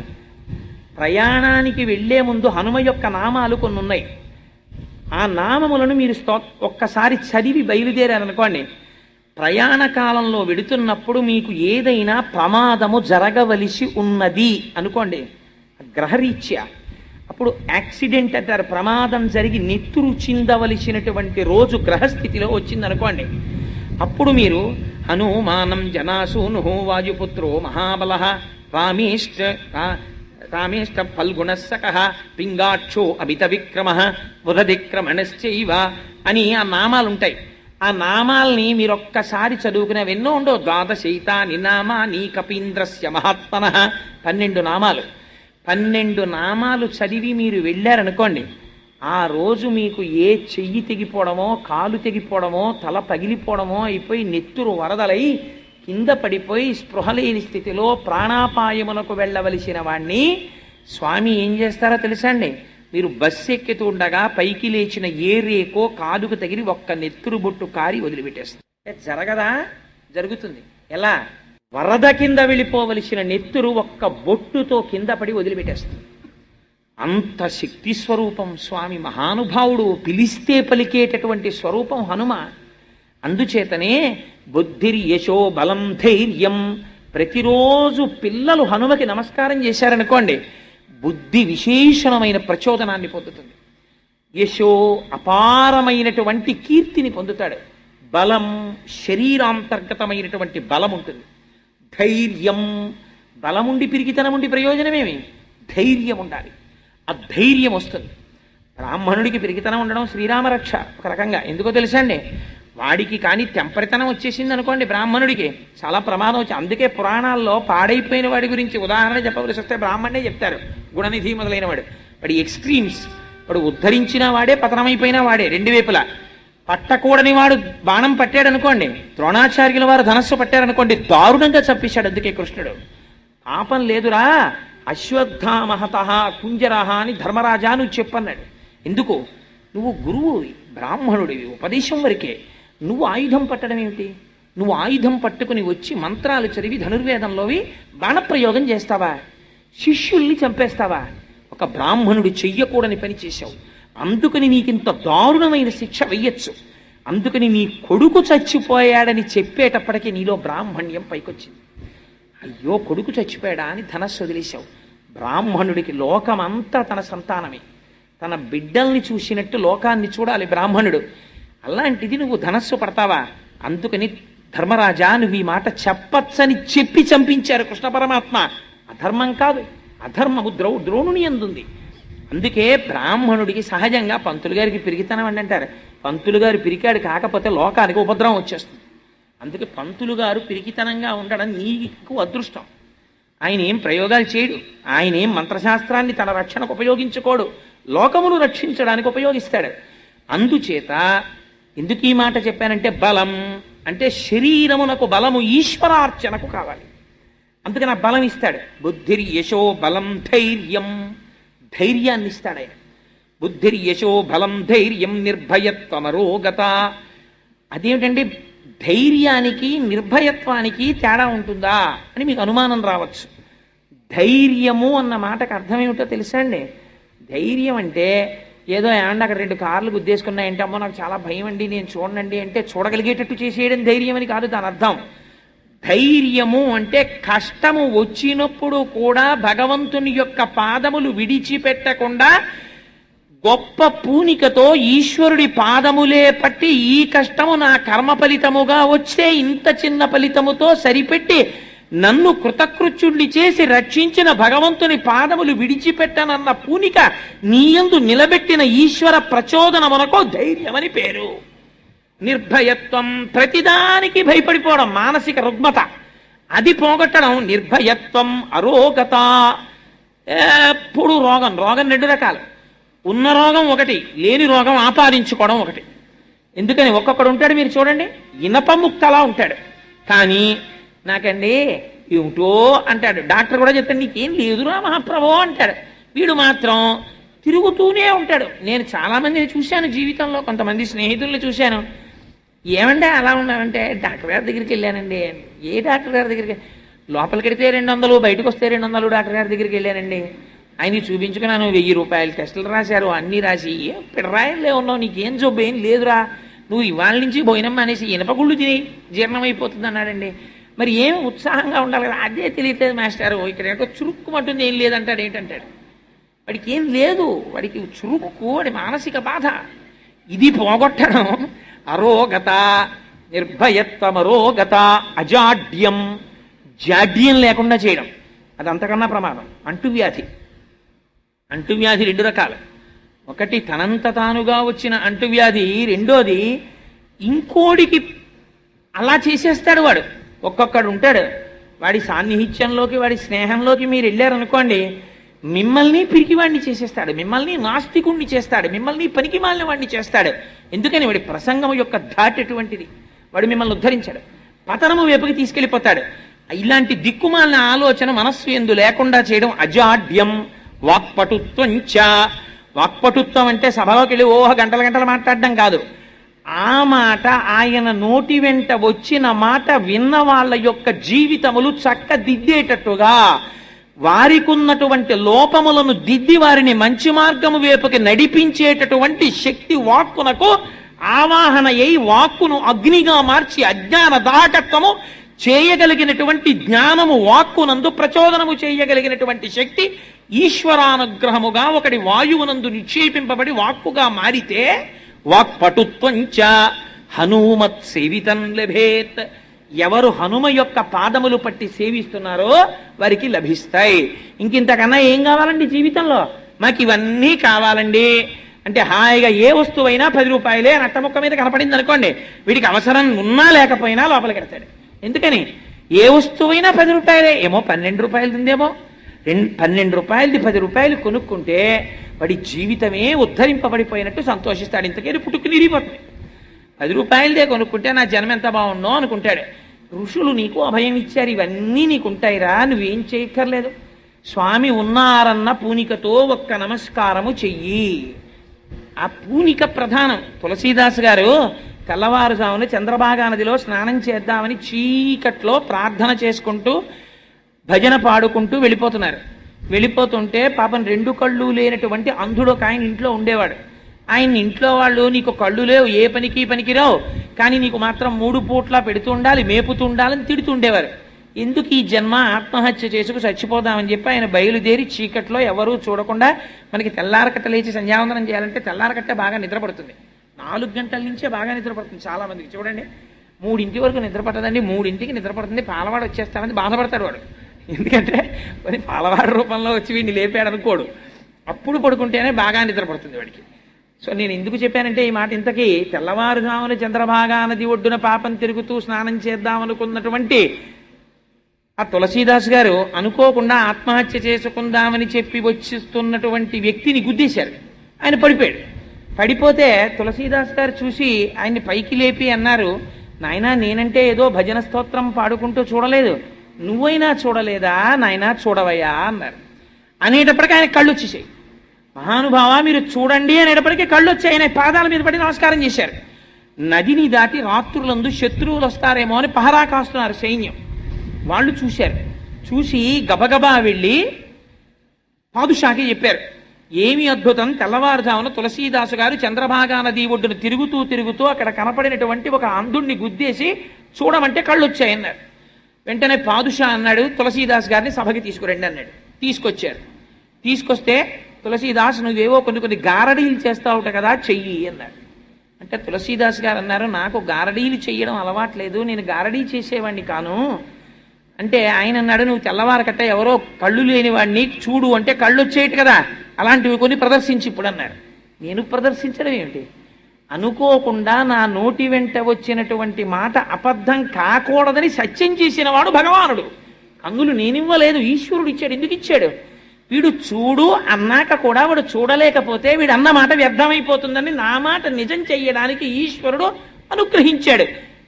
ప్రయాణానికి వెళ్లే ముందు హనుమ యొక్క నామాలు కొన్ని ఉన్నాయి. ఆ నామములను మీరు ఒక్కసారి చదివి బయలుదేరారనుకోండి, ప్రయాణ కాలంలో వెడుతున్నప్పుడు మీకు ఏదైనా ప్రమాదము జరగవలసి ఉన్నది అనుకోండి గ్రహరీత్యా, అప్పుడు యాక్సిడెంట్ అంటారు, ప్రమాదం జరిగి నెత్తురు చిందవలసినటువంటి రోజు గ్రహస్థితిలో వచ్చిందనుకోండి, అప్పుడు మీరు హనుమానం జనాసూను వాయుపుత్రో మహాబల రామేష్ట ఫల్గుణస్సక పింగాక్షో అమిత విక్రమ బుధదిక్రమణశ్చైవ అని ఆ నామాలుంటాయి. ఆ నామాల్ని మీరు ఒక్కసారి చదువుకునేవి ఎన్నో ఉండవు. ద్వాదశైతాని నామాని కపీంద్రస్య మహాత్మన 12 నామాలు. 12 నామాలు చదివి మీరు వెళ్ళారనుకోండి, ఆ రోజు మీకు ఏ చెయ్యి తెగిపోవడమో, కాలు తెగిపోవడమో, తల పగిలిపోవడమో అయిపోయి నెత్తురు వరదలై కింద పడిపోయి స్పృహలేని స్థితిలో ప్రాణాపాయమునకు వెళ్ళవలసిన వాణ్ణి స్వామి ఏం చేస్తారో తెలుసా అండి? మీరు బస్సు ఎక్కుతూ ఉండగా పైకి లేచిన ఏ రేకో కాదుకు తగిలి ఒక్క నెత్తురు బొట్టు కారి వదిలిపెట్టేస్తారు. జరగదా? జరుగుతుంది. ఎలా? వరద కింద వెళ్ళిపోవలసిన నెత్తురు ఒక్క బొట్టుతో కింద పడి వదిలిపెట్టేస్తుంది. అంత శక్తి స్వరూపం స్వామి, మహానుభావుడు, పిలిస్తే పలికేటటువంటి స్వరూపం హనుమ. అందుచేతనే బుద్ధిర్యశో బలం ధైర్యం. ప్రతిరోజు పిల్లలు హనుమకి నమస్కారం చేశారనుకోండి, బుద్ధి విశేషణమైన ప్రచోదనాన్ని పొందుతుంది. యశో అపారమైనటువంటి కీర్తిని పొందుతాడు. బలం శరీరాంతర్గతమైనటువంటి బలం ఉంటుంది. ధైర్యం, బలముండి పిరిగితనముండి ప్రయోజనమేమి? ధైర్యం ఉండాలి. ఆ ధైర్యం వస్తుంది. బ్రాహ్మణుడికి పిరిగితనం ఉండడం శ్రీరామరక్ష ఒక రకంగా. ఎందుకో తెలుసా అండి? వాడికి కానీ తెంపరితనం వచ్చేసింది అనుకోండి బ్రాహ్మణుడికి చాలా ప్రమాదం వచ్చి, అందుకే పురాణాల్లో పాడైపోయిన వాడి గురించి ఉదాహరణ చెప్పవలసి వస్తే బ్రాహ్మణే చెప్తారు. గుణనిధి మొదలైన వాడి ఎక్స్ట్రీమ్స్, వాడు ఉద్ధరించిన వాడే పతనమైపోయినా వాడే, రెండు వైపులా. పట్టకూడని వాడు బాణం పట్టాడు అనుకోండి, ద్రోణాచార్యుల వారు ధనస్సు పట్టారనుకోండి, దారుణంగా చంపేశాడు. అందుకే కృష్ణుడు పాపం లేదురా అశ్వత్థామహత కుంజరహ అని ధర్మరాజా నువ్వు చెప్పన్నాడు. ఎందుకు? నువ్వు గురువువి, బ్రాహ్మణుడివి, ఉపదేశం వరకే. నువ్వు ఆయుధం పట్టడం ఏమిటి? నువ్వు ఆయుధం పట్టుకుని వచ్చి మంత్రాలు చదివి ధనుర్వేదంలోవి బాణప్రయోగం చేస్తావా? శిష్యుల్ని చంపేస్తావా? ఒక బ్రాహ్మణుడు చెయ్యకూడని పని చేశావు. అందుకని నీకింత దారుణమైన శిక్ష వెయ్యొచ్చు. అందుకని నీ కొడుకు చచ్చిపోయాడని చెప్పేటప్పటికీ నీలో బ్రాహ్మణ్యం పైకొచ్చింది. అయ్యో కొడుకు చచ్చిపోయాడా అని ధనస్సు వదిలేశావు. బ్రాహ్మణుడికి లోకమంతా తన సంతానమే, తన బిడ్డల్ని చూసినట్టు లోకాన్ని చూడాలి బ్రాహ్మణుడు. అలాంటిది నువ్వు ధనస్సు పడతావా? అందుకని ధర్మరాజా నువ్వు ఈ మాట చెప్పచ్చని చెప్పి చంపించారు కృష్ణ పరమాత్మ. అధర్మం కాదు, అధర్మము ద్రోణుని అందుంది. అందుకే బ్రాహ్మణుడికి సహజంగా పంతులు గారికి పిరికితనం అని అంటారు. పంతులు గారు పిరికాడు కాకపోతే లోకానికి ఉపద్రవం వచ్చేస్తుంది. అందుకే పంతులు గారు పిరికితనంగా ఉండడం నీకు అదృష్టం. ఆయన ఏం ప్రయోగాలు చేయడు, ఆయన ఏం మంత్రశాస్త్రాన్ని తన రక్షణకు ఉపయోగించుకోడు, లోకమును రక్షించడానికి ఉపయోగిస్తాడు. అందుచేత ఎందుకు ఈ మాట చెప్పానంటే, బలం అంటే శరీరమునకు బలము ఈశ్వరార్చనకు కావాలి. అందుకని ఆ బలం ఇస్తాడు. బుద్ధిర్ యశో బలం ధైర్యం, ధైర్యాన్ని ఇస్తాడు ఆయన. బుద్ధిర్ యశో బలం ధైర్యం నిర్భయత్వమరోగత. అదేమిటండి ధైర్యానికి నిర్భయత్వానికి తేడా ఉంటుందా అని మీకు అనుమానం రావచ్చు. ధైర్యము అన్న మాటకు అర్థం ఏమిటో తెలుసా అండి? ధైర్యం అంటే ఏదో ఏమంటే అక్కడ 2 కార్లు గుద్దేసుకున్నాయంటే అమ్మో నాకు చాలా భయం అండి నేను చూడండి అంటే చూడగలిగేటట్టు చేసేయడం ధైర్యం అని కాదు దాని అర్థం. ధైర్యము అంటే కష్టము వచ్చినప్పుడు కూడా భగవంతుని యొక్క పాదములు విడిచిపెట్టకుండా గొప్ప పూనికతో ఈశ్వరుడి పాదములే పట్టి ఈ కష్టము నా కర్మ ఫలితముగా వచ్చే ఇంత చిన్న ఫలితముతో సరిపెట్టి నన్ను కృతకృత్యుణ్ణి చేసి రక్షించిన భగవంతుని పాదములు విడిచిపెట్టనన్న పూనిక నీయందు నిలబెట్టిన ఈశ్వర ప్రచోదనమునకో ధైర్యమని పేరు. నిర్భయత్వం ప్రతిదానికి భయపడిపోవడం, మానసిక రుగ్మత అది పోగొట్టడం నిర్భయత్వం. అరోగత ఎప్పుడు రోగం 2 రకాలు. ఉన్న రోగం ఒకటి, లేని రోగం ఆపాదించుకోవడం ఒకటి. ఎందుకని ఒక్కొక్కడు ఉంటాడు మీరు చూడండి, ఇనప ముక్కలా ఉంటాడు, కానీ నాకండి ఏమిటో అంటాడు. డాక్టర్ కూడా చెప్తాడు నీకేం లేదురా మహాప్రభో అంటాడు. వీడు మాత్రం తిరుగుతూనే ఉంటాడు. నేను చాలా మందిని చూశాను జీవితంలో, కొంతమంది స్నేహితుల్ని చూశాను. ఏమంటే అలా ఉన్నామంటే డాక్టర్ గారి దగ్గరికి వెళ్ళానండి. ఏ డాక్టర్ గారి దగ్గరికి? లోపలికి వెడితే 200, బయటకు వస్తే 200 డాక్టర్ గారి దగ్గరికి వెళ్ళానండి. ఆయనకి చూపించుకున్నాను, 1000 రూపాయలు టెస్టులు రాశారు, అన్నీ రాసి ఏం పిడరాయలే ఉన్నావు, నీకేం జబ్బు ఏం లేదురా, నువ్వు ఇవాళ నుంచి భోజనం అనేసి ఇనపగుళ్ళు తిని జీర్ణమైపోతుంది అన్నాడండి. మరి ఏం ఉత్సాహంగా ఉండాలి కదా, అదే తెలియట్లేదు మాస్టారు, ఇక్కడ ఏంటో చురుక్కుమంటుంది ఏం లేదంటాడు. ఏంటంటాడు? వాడికి ఏం లేదు, వాడికి చురుక్కు, వాడి మానసిక బాధ. ఇది పోగొట్టడం అరోగత. నిర్భయత్వమరోగత. అజాడ్యం, జాడ్యం లేకుండా చేయడం అది అంతకన్నా ప్రమాదం. అంటువ్యాధి 2 రకాలు. ఒకటి తనంత తానుగా వచ్చిన అంటువ్యాధి, రెండోది ఇంకోడికి అలా చేసేస్తాడు వాడు. ఒక్కొక్కడు ఉంటాడు, వాడి సాన్నిహిత్యంలోకి వాడి స్నేహంలోకి మీరు వెళ్ళారనుకోండి, మిమ్మల్ని పిరికివాడిని చేసేస్తాడు, మిమ్మల్ని నాస్తికుణ్ణి చేస్తాడు, మిమ్మల్ని పనికి మాలిన వాడిని చేస్తాడు. ఎందుకని వాడి ప్రసంగం యొక్క ధాట్ ఎటువంటిది, వాడు మిమ్మల్ని ఉద్ధరించాడు, పతనము వైపుకి తీసుకెళ్ళిపోతాడు. ఇలాంటి దిక్కుమాలిన ఆలోచన మనస్సు ఎందు లేకుండా చేయడం అజాడ్యం. వాక్పటుత్వంచ, వాక్పటుత్వం అంటే సభలోకి వెళ్ళి గంటలు మాట్లాడడం కాదు. ఆ మాట ఆయన నోటి వెంట వచ్చిన మాట విన్న వాళ్ళ యొక్క జీవితములు చక్కదిద్దేటట్టుగా, వారికి ఉన్నటువంటి లోపములను దిద్ది వారిని మంచి మార్గము వైపుకి నడిపించేటటువంటి శక్తి వాక్కునకు ఆవాహన అయి వాక్కును అగ్నిగా మార్చి అజ్ఞాన దాహకత్వము చేయగలిగినటువంటి జ్ఞానము వాక్కునందు ప్రచోదనము చేయగలిగినటువంటి శక్తి ఈశ్వరానుగ్రహముగా ఒకటి వాయువునందు నిక్షేపింపబడి వాక్కుగా మారితే వాక్పటుత్వంచ హనుమత్ సేవితం లభేత్. ఎవరు హనుమ యొక్క పాదములు పట్టి సేవిస్తున్నారో వారికి లభిస్తాయి. ఇంకింతకన్నా ఏం కావాలండి జీవితంలో? మాకు ఇవన్నీ కావాలండి అంటే హాయిగా ఏ వస్తువైనా 10 రూపాయలే అని అట్టముక్క మీద కనపడింది అనుకోండి, వీడికి అవసరం ఉన్నా లేకపోయినా లోపలికి వెడతాడు. ఎందుకని? ఏ వస్తువైనా 10 రూపాయలే, ఏమో 12 రూపాయలు ఉందేమో, 12 రూపాయలది 10 రూపాయలు కొనుక్కుంటే వాడి జీవితమే ఉద్ధరింపబడిపోయినట్టు సంతోషిస్తాడు. ఇంతకేది పుట్టుకు నిరిగిపోతుంది. 10 రూపాయలదే కొనుక్కుంటే నా జన్మ ఎంత బాగుండో అనుకుంటాడు. ఋషులు నీకు అభయం ఇచ్చారు, ఇవన్నీ నీకుంటాయిరా, నువ్వేం చేయక్కర్లేదు. స్వామి ఉన్నారన్న పూనికతో ఒక్క నమస్కారము చెయ్యి. ఆ పూనిక ప్రధానం. తులసీదాస్ గారు తెల్లవారుజామున చంద్రభాగా నదిలో స్నానం చేద్దామని చీకట్లో ప్రార్థన చేసుకుంటూ భజన పాడుకుంటూ వెళ్ళిపోతున్నారు. వెళ్ళిపోతుంటే పాపం 2 కళ్ళు లేనటువంటి అంధుడు ఒక ఆయన ఇంట్లో ఉండేవాడు. ఆయన ఇంట్లో వాళ్ళు, నీకు కళ్ళు లేవు, ఏ పనికి పనికిరావు, కానీ నీకు మాత్రం 3 పూట్లా పెడుతూ ఉండాలి, మేపుతూ ఉండాలని తిడుతుండేవారు. ఎందుకు ఈ జన్మ, ఆత్మహత్య చేసుకు చచ్చిపోదామని చెప్పి ఆయన బయలుదేరి చీకట్లో ఎవరూ చూడకుండా, మనకి తెల్లారకట్ట లేచి సంధ్యావందనం చేయాలంటే తెల్లారకట్ట బాగా నిద్రపడుతుంది. 4 గంటల నుంచే బాగా నిద్రపడుతుంది చాలా మందికి. చూడండి, 3 వరకు నిద్రపట్టదండి, 3కి నిద్రపడుతుంది, పాలవాడు వచ్చేస్తామని బాధపడతాడు వాడు. ఎందుకంటే మరి పాలవాడు రూపంలో వచ్చి వీడిని లేపాడు అనుకోడు. అప్పుడు పడుకుంటేనే బాగా నిద్రపడుతుంది వాడికి. సో నేను ఎందుకు చెప్పానంటే ఈ మాట, ఇంతకీ తెల్లవారుజామున చంద్రభాగా నది ఒడ్డున పాపం తిరుగుతూ స్నానం చేద్దామనుకున్నటువంటి ఆ తులసీదాస్ గారు అనుకోకుండా ఆత్మహత్య చేసుకుందామని చెప్పి వచ్చిస్తున్నటువంటి వ్యక్తిని గుద్దేశారు. ఆయన పడిపోయాడు. పడిపోతే తులసీదాస్ గారు చూసి ఆయన్ని పైకి లేపి అన్నారు, నాయనా నేనంటే ఏదో భజన స్తోత్రం పాడుకుంటూ చూడలేదు, నువ్వైనా చూడలేదా నాయనా, చూడవయ్యా అన్నారు. అనేటప్పటికీ ఆయన కళ్ళు వచ్చేసాయి. మహానుభావ మీరు చూడండి అనేటప్పటికీ కళ్ళు వచ్చాయి. ఆయన పాదాల మీద పడి నమస్కారం చేశారు. నదిని దాటి రాత్రులందు శత్రువులు వస్తారేమో అని పహరా కాస్తున్నారు సైన్యం. వాళ్ళు చూశారు. చూసి గబగబా వెళ్ళి పాదుషాకి చెప్పారు, ఏమి అద్భుతం, తెల్లవారుజామున తులసీదాసు గారు చంద్రభాగా నది ఒడ్డున తిరుగుతూ అక్కడ కనపడినటువంటి ఒక అంధుణ్ణి గుద్దేసి చూడమంటే కళ్ళు వచ్చాయన్నారు. వెంటనే పాదుషా అన్నాడు, తులసీదాస్ గారిని సభకి తీసుకురండి అన్నాడు. తీసుకొచ్చారు. తీసుకొస్తే తులసీదాస్ నువ్వేవో కొన్ని గారడీలు చేస్తావుట కదా, చెయ్యి అన్నాడు. అంటే తులసీదాస్ గారు అన్నారు, నాకు గారడీలు చెయ్యడం అలవాట్లేదు, నేను గారడీ చేసేవాడిని కాను. అంటే ఆయన అన్నాడు, నువ్వు తెల్లవారకట్ట ఎవరో కళ్ళు లేని వాడిని చూడు అంటే కళ్ళు వచ్చేయట కదా, అలాంటివి కొన్ని ప్రదర్శించి ఇప్పుడు అన్నారు. నేను ప్రదర్శించడం ఏమిటి? అనుకోకుండా నా నోటి వెంట వచ్చినటువంటి మాట అబద్ధం కాకూడదని సత్యం చేసిన వాడు భగవానుడు. కన్నులు నేనివ్వలేదు, ఈశ్వరుడు ఇచ్చాడు. ఎందుకు ఇచ్చాడు? వీడు చూడు అన్నాక కూడా వాడు చూడలేకపోతే వీడు అన్న మాట వ్యర్థమైపోతుందని నా మాట నిజం చెయ్యడానికి ఈశ్వరుడు అనుగ్రహించాడు.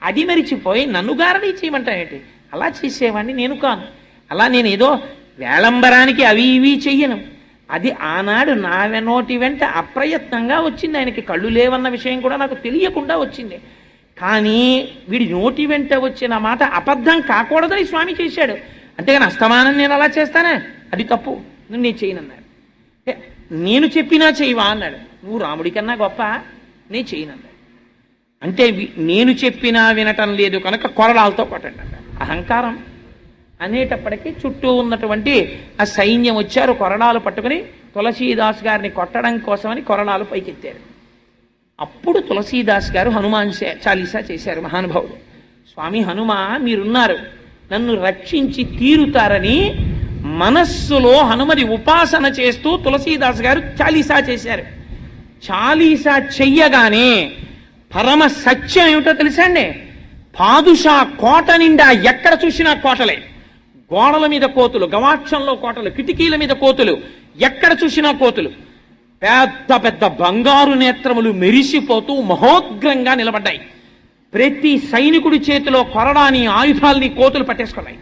అది మరిచిపోయి నన్ను గారడీ చేయమంటాయేంటి? అలా చేసేవాడిని నేను కాను. అలా నేను ఏదో వేలంబరానికి అవి ఇవి చెయ్యను. అది ఆనాడు నా నోటి వెంట అప్రయత్నంగా వచ్చింది. ఆయనకి కళ్ళు లేవన్న విషయం కూడా నాకు తెలియకుండా వచ్చింది. కానీ వీడి నోటి వెంట వచ్చిన మాట అబద్ధం కాకూడదని స్వామి చేశాడు. అంతేగాని అస్తమానం నేను అలా చేస్తానే, అది తప్పు, నేను చేయనన్నాడు. నేను చెప్పినా చేయవా అన్నాడు. నువ్వు రాముడి కన్నా గొప్ప, నేను చేయనన్నాడు. అంటే నేను చెప్పినా వినటం లేదు కనుక కొరడాలతో కొట్టండి అన్నాడు. అహంకారం అనేటప్పటికీ చుట్టూ ఉన్నటువంటి ఆ సైన్యం వచ్చారు కొరడాలు పట్టుకుని తులసీదాస్ గారిని కొట్టడం కోసమని కొరడాలు పైకెత్తారు. అప్పుడు తులసీదాస్ గారు హనుమాన్ చాలీసా చేశారు. మహానుభావుడు స్వామి హనుమ మీరున్నారు, నన్ను రక్షించి తీరుతారని మనస్సులో హనుమని ఉపాసన చేస్తూ తులసీదాస్ గారు చాలీసా చేశారు. చాలీసా చెయ్యగానే పరమ సత్యం ఏమిటో తెలుసా అండి? పాదుషా కోట నిండా ఎక్కడ చూసినా కోటలే, గోడల మీద కోతులు, గవాక్షంలో కోటలు, కిటికీల మీద కోతులు, ఎక్కడ చూసినా కోతులు, పెద్ద పెద్ద బంగారు నేత్రములు మెరిసిపోతూ మహోగ్రంగా నిలబడ్డాయి. ప్రతి సైనికుడి చేతిలో కొరడాని ఆయుధాలని కోతులు పట్టేసుకున్నాయి.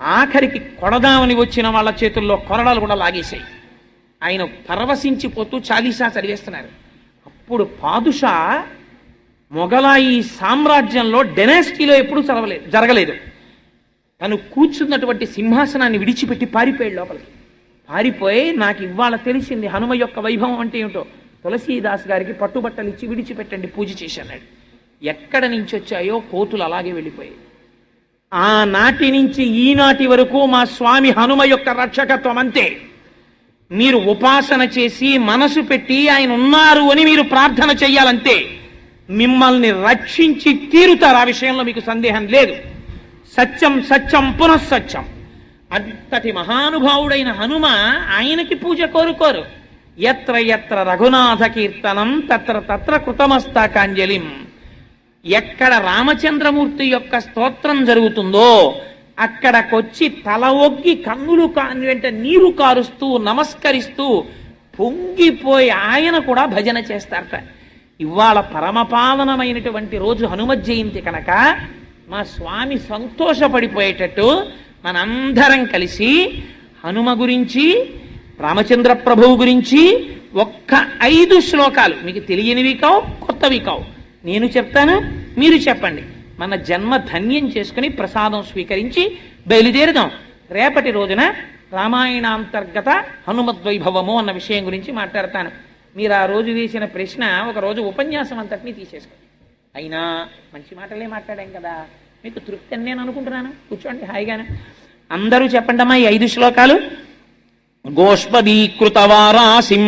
ఆఖరికి కొడదామని వచ్చిన వాళ్ళ చేతుల్లో కొరడాలు కూడా లాగేశాయి. ఆయన పరవశించిపోతూ చాలీసా చదివేస్తున్నారు. అప్పుడు పాదుషా మొఘలాయి సామ్రాజ్యంలో డెనాసిటీలో ఎప్పుడూ జరగలేదు. తను కూర్చున్నటువంటి సింహాసనాన్ని విడిచిపెట్టి పారిపోయాడు లోపలికి. పారిపోయి నాకు ఇవాళ తెలిసింది హనుమ యొక్క వైభవం అంటే ఏమిటో. తులసీదాస్ గారికి పట్టుబట్టలు ఇచ్చి విడిచిపెట్టండి, పూజ చేసి అన్నాడు. ఎక్కడ నుంచి వచ్చాయో కోతులు అలాగే వెళ్ళిపోయాయి. ఆనాటి నుంచి ఈనాటి వరకు మా స్వామి హనుమ యొక్క రక్షకత్వం అంతే. మీరు ఉపాసన చేసి మనసు పెట్టి ఆయన ఉన్నారు అని మీరు ప్రార్థన చెయ్యాలంతే. మిమ్మల్ని రక్షించి తీరుతారు, ఆ విషయంలో మీకు సందేహం లేదు. సత్యం సత్యం పునఃసత్యం. అంతటి మహానుభావుడైన హనుమ ఆయనకి పూజ కోరుకోరు. ఎత్ర ఎత్ర రఘునాథ కీర్తనం తత్ర తత్ర కృతమస్తాకాంజలిం. ఎక్కడ రామచంద్రమూర్తి యొక్క స్తోత్రం జరుగుతుందో అక్కడకొచ్చి తల ఒగ్గి కన్నులు వెంట నీరు కారుస్తూ నమస్కరిస్తూ పొంగిపోయి ఆయన కూడా భజన చేస్తారట. ఇవాళ పరమపావనమైనటువంటి రోజు హనుమ జయంతి కనుక మా స్వామి సంతోషపడిపోయేటట్టు మనందరం కలిసి హనుమ గురించి రామచంద్ర ప్రభువు గురించి ఒక్క 5 శ్లోకాలు, మీకు తెలియనివి కావు కొత్తవి కావు, నేను చెప్తాను మీరు చెప్పండి. మన జన్మ ధన్యం చేసుకుని ప్రసాదం స్వీకరించి బయలుదేరుదాం. రేపటి రోజున రామాయణాంతర్గత హనుమద్వైభవము అన్న విషయం గురించి మాట్లాడతాను. మీరు ఆ రోజు వేసిన ప్రశ్న ఒక రోజు ఉపన్యాసం అంతటినీ తీసేసుకోండి. అయినా మంచి మాటలే మాట్లాడాం కదా, మీకు తృప్తి అని నేను అనుకుంటున్నాను. కూర్చోండి హాయిగానే. అందరూ చెప్పండమ్మా ఈ 5 శ్లోకాలు. గోష్పదీకృతవారాసిం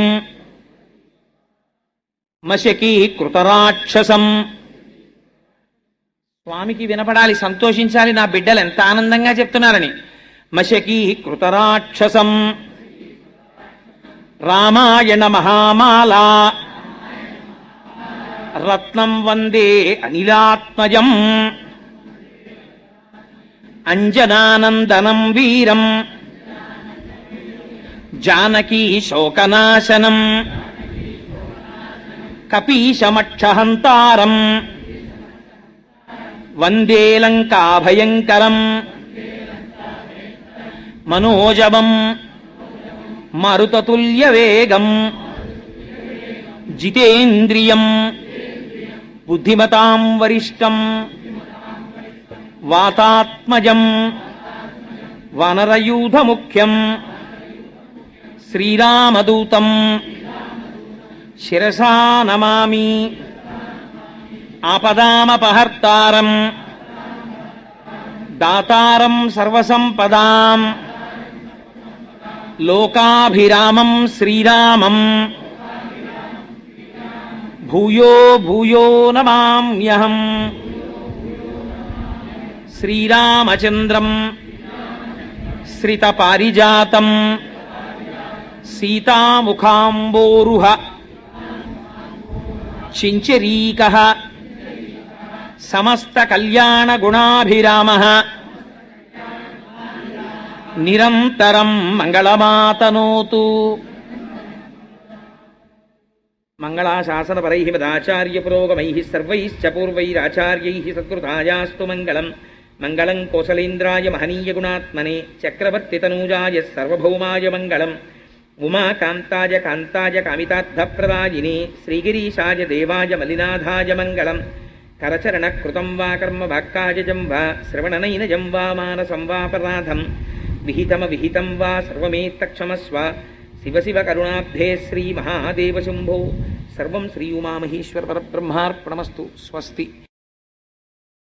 మశకీకృతరాక్షసం. స్వామికి వినపడాలి, సంతోషించాలి, నా బిడ్డలు ఎంత ఆనందంగా చెప్తున్నారని. మశకీకృతరాక్షసం రామాయణ మహామాలా రత్నం వందే అనిలాత్మజం అంజనానందనం వీరం జానకీ శోకనాశనం కపీశమక్షహంతారం వందే లంకాభయంకరం మనోజవం మరుతతుల్యవేగం జితేంద్రియం బుద్ధిమతాం వరిష్టం వాతాత్మజం వానరయూధముఖ్యం శ్రీరామదూతం శిరసా నమామి ఆపదామపహర్తారం దాతారం సర్వసంపదాం లోకాభిరామం శ్రీరామం భూయో భూయో నమామ్యహం. శ్రీరామచంద్రం శ్రితపారిజాతం సీతాముఖాంబోరుహ చించరీకః సమస్త కళ్యాణ గుణాభిరామః నిరంతరం మంగళమాతనోతు. మంగళాశాసనపరైః మదాచార్య పురోగమైః సర్వైశ్చ పూర్వైరాచార్యైః సత్కృతాయాస్తు మంగళం. మంగళం కోసలేంద్రాయ మహనీయ గుణాత్మనే చక్రవర్తితనూజాయ సర్వభౌమాయ మంగళం. ఉమాకాంతాయ కాంతాయ కామితార్థప్రదాయినే శ్రీగిరీశాయ దేవాయ మలినాథాయ మంగళం. కరచరణ కృతం వా కర్మ వాక్కాయజం వా శ్రవణనైనజం వా మానసం వాపరాధం విహితం వా సర్వమేత్తక్షమస్వ. శివ శివ కరుణాబ్ధే శ్రీ మహాదేవ శంభో. సర్వం శ్రీ ఉమామహేశ్వర పరబ్రహ్మార్పణమస్తు. స్వస్తి.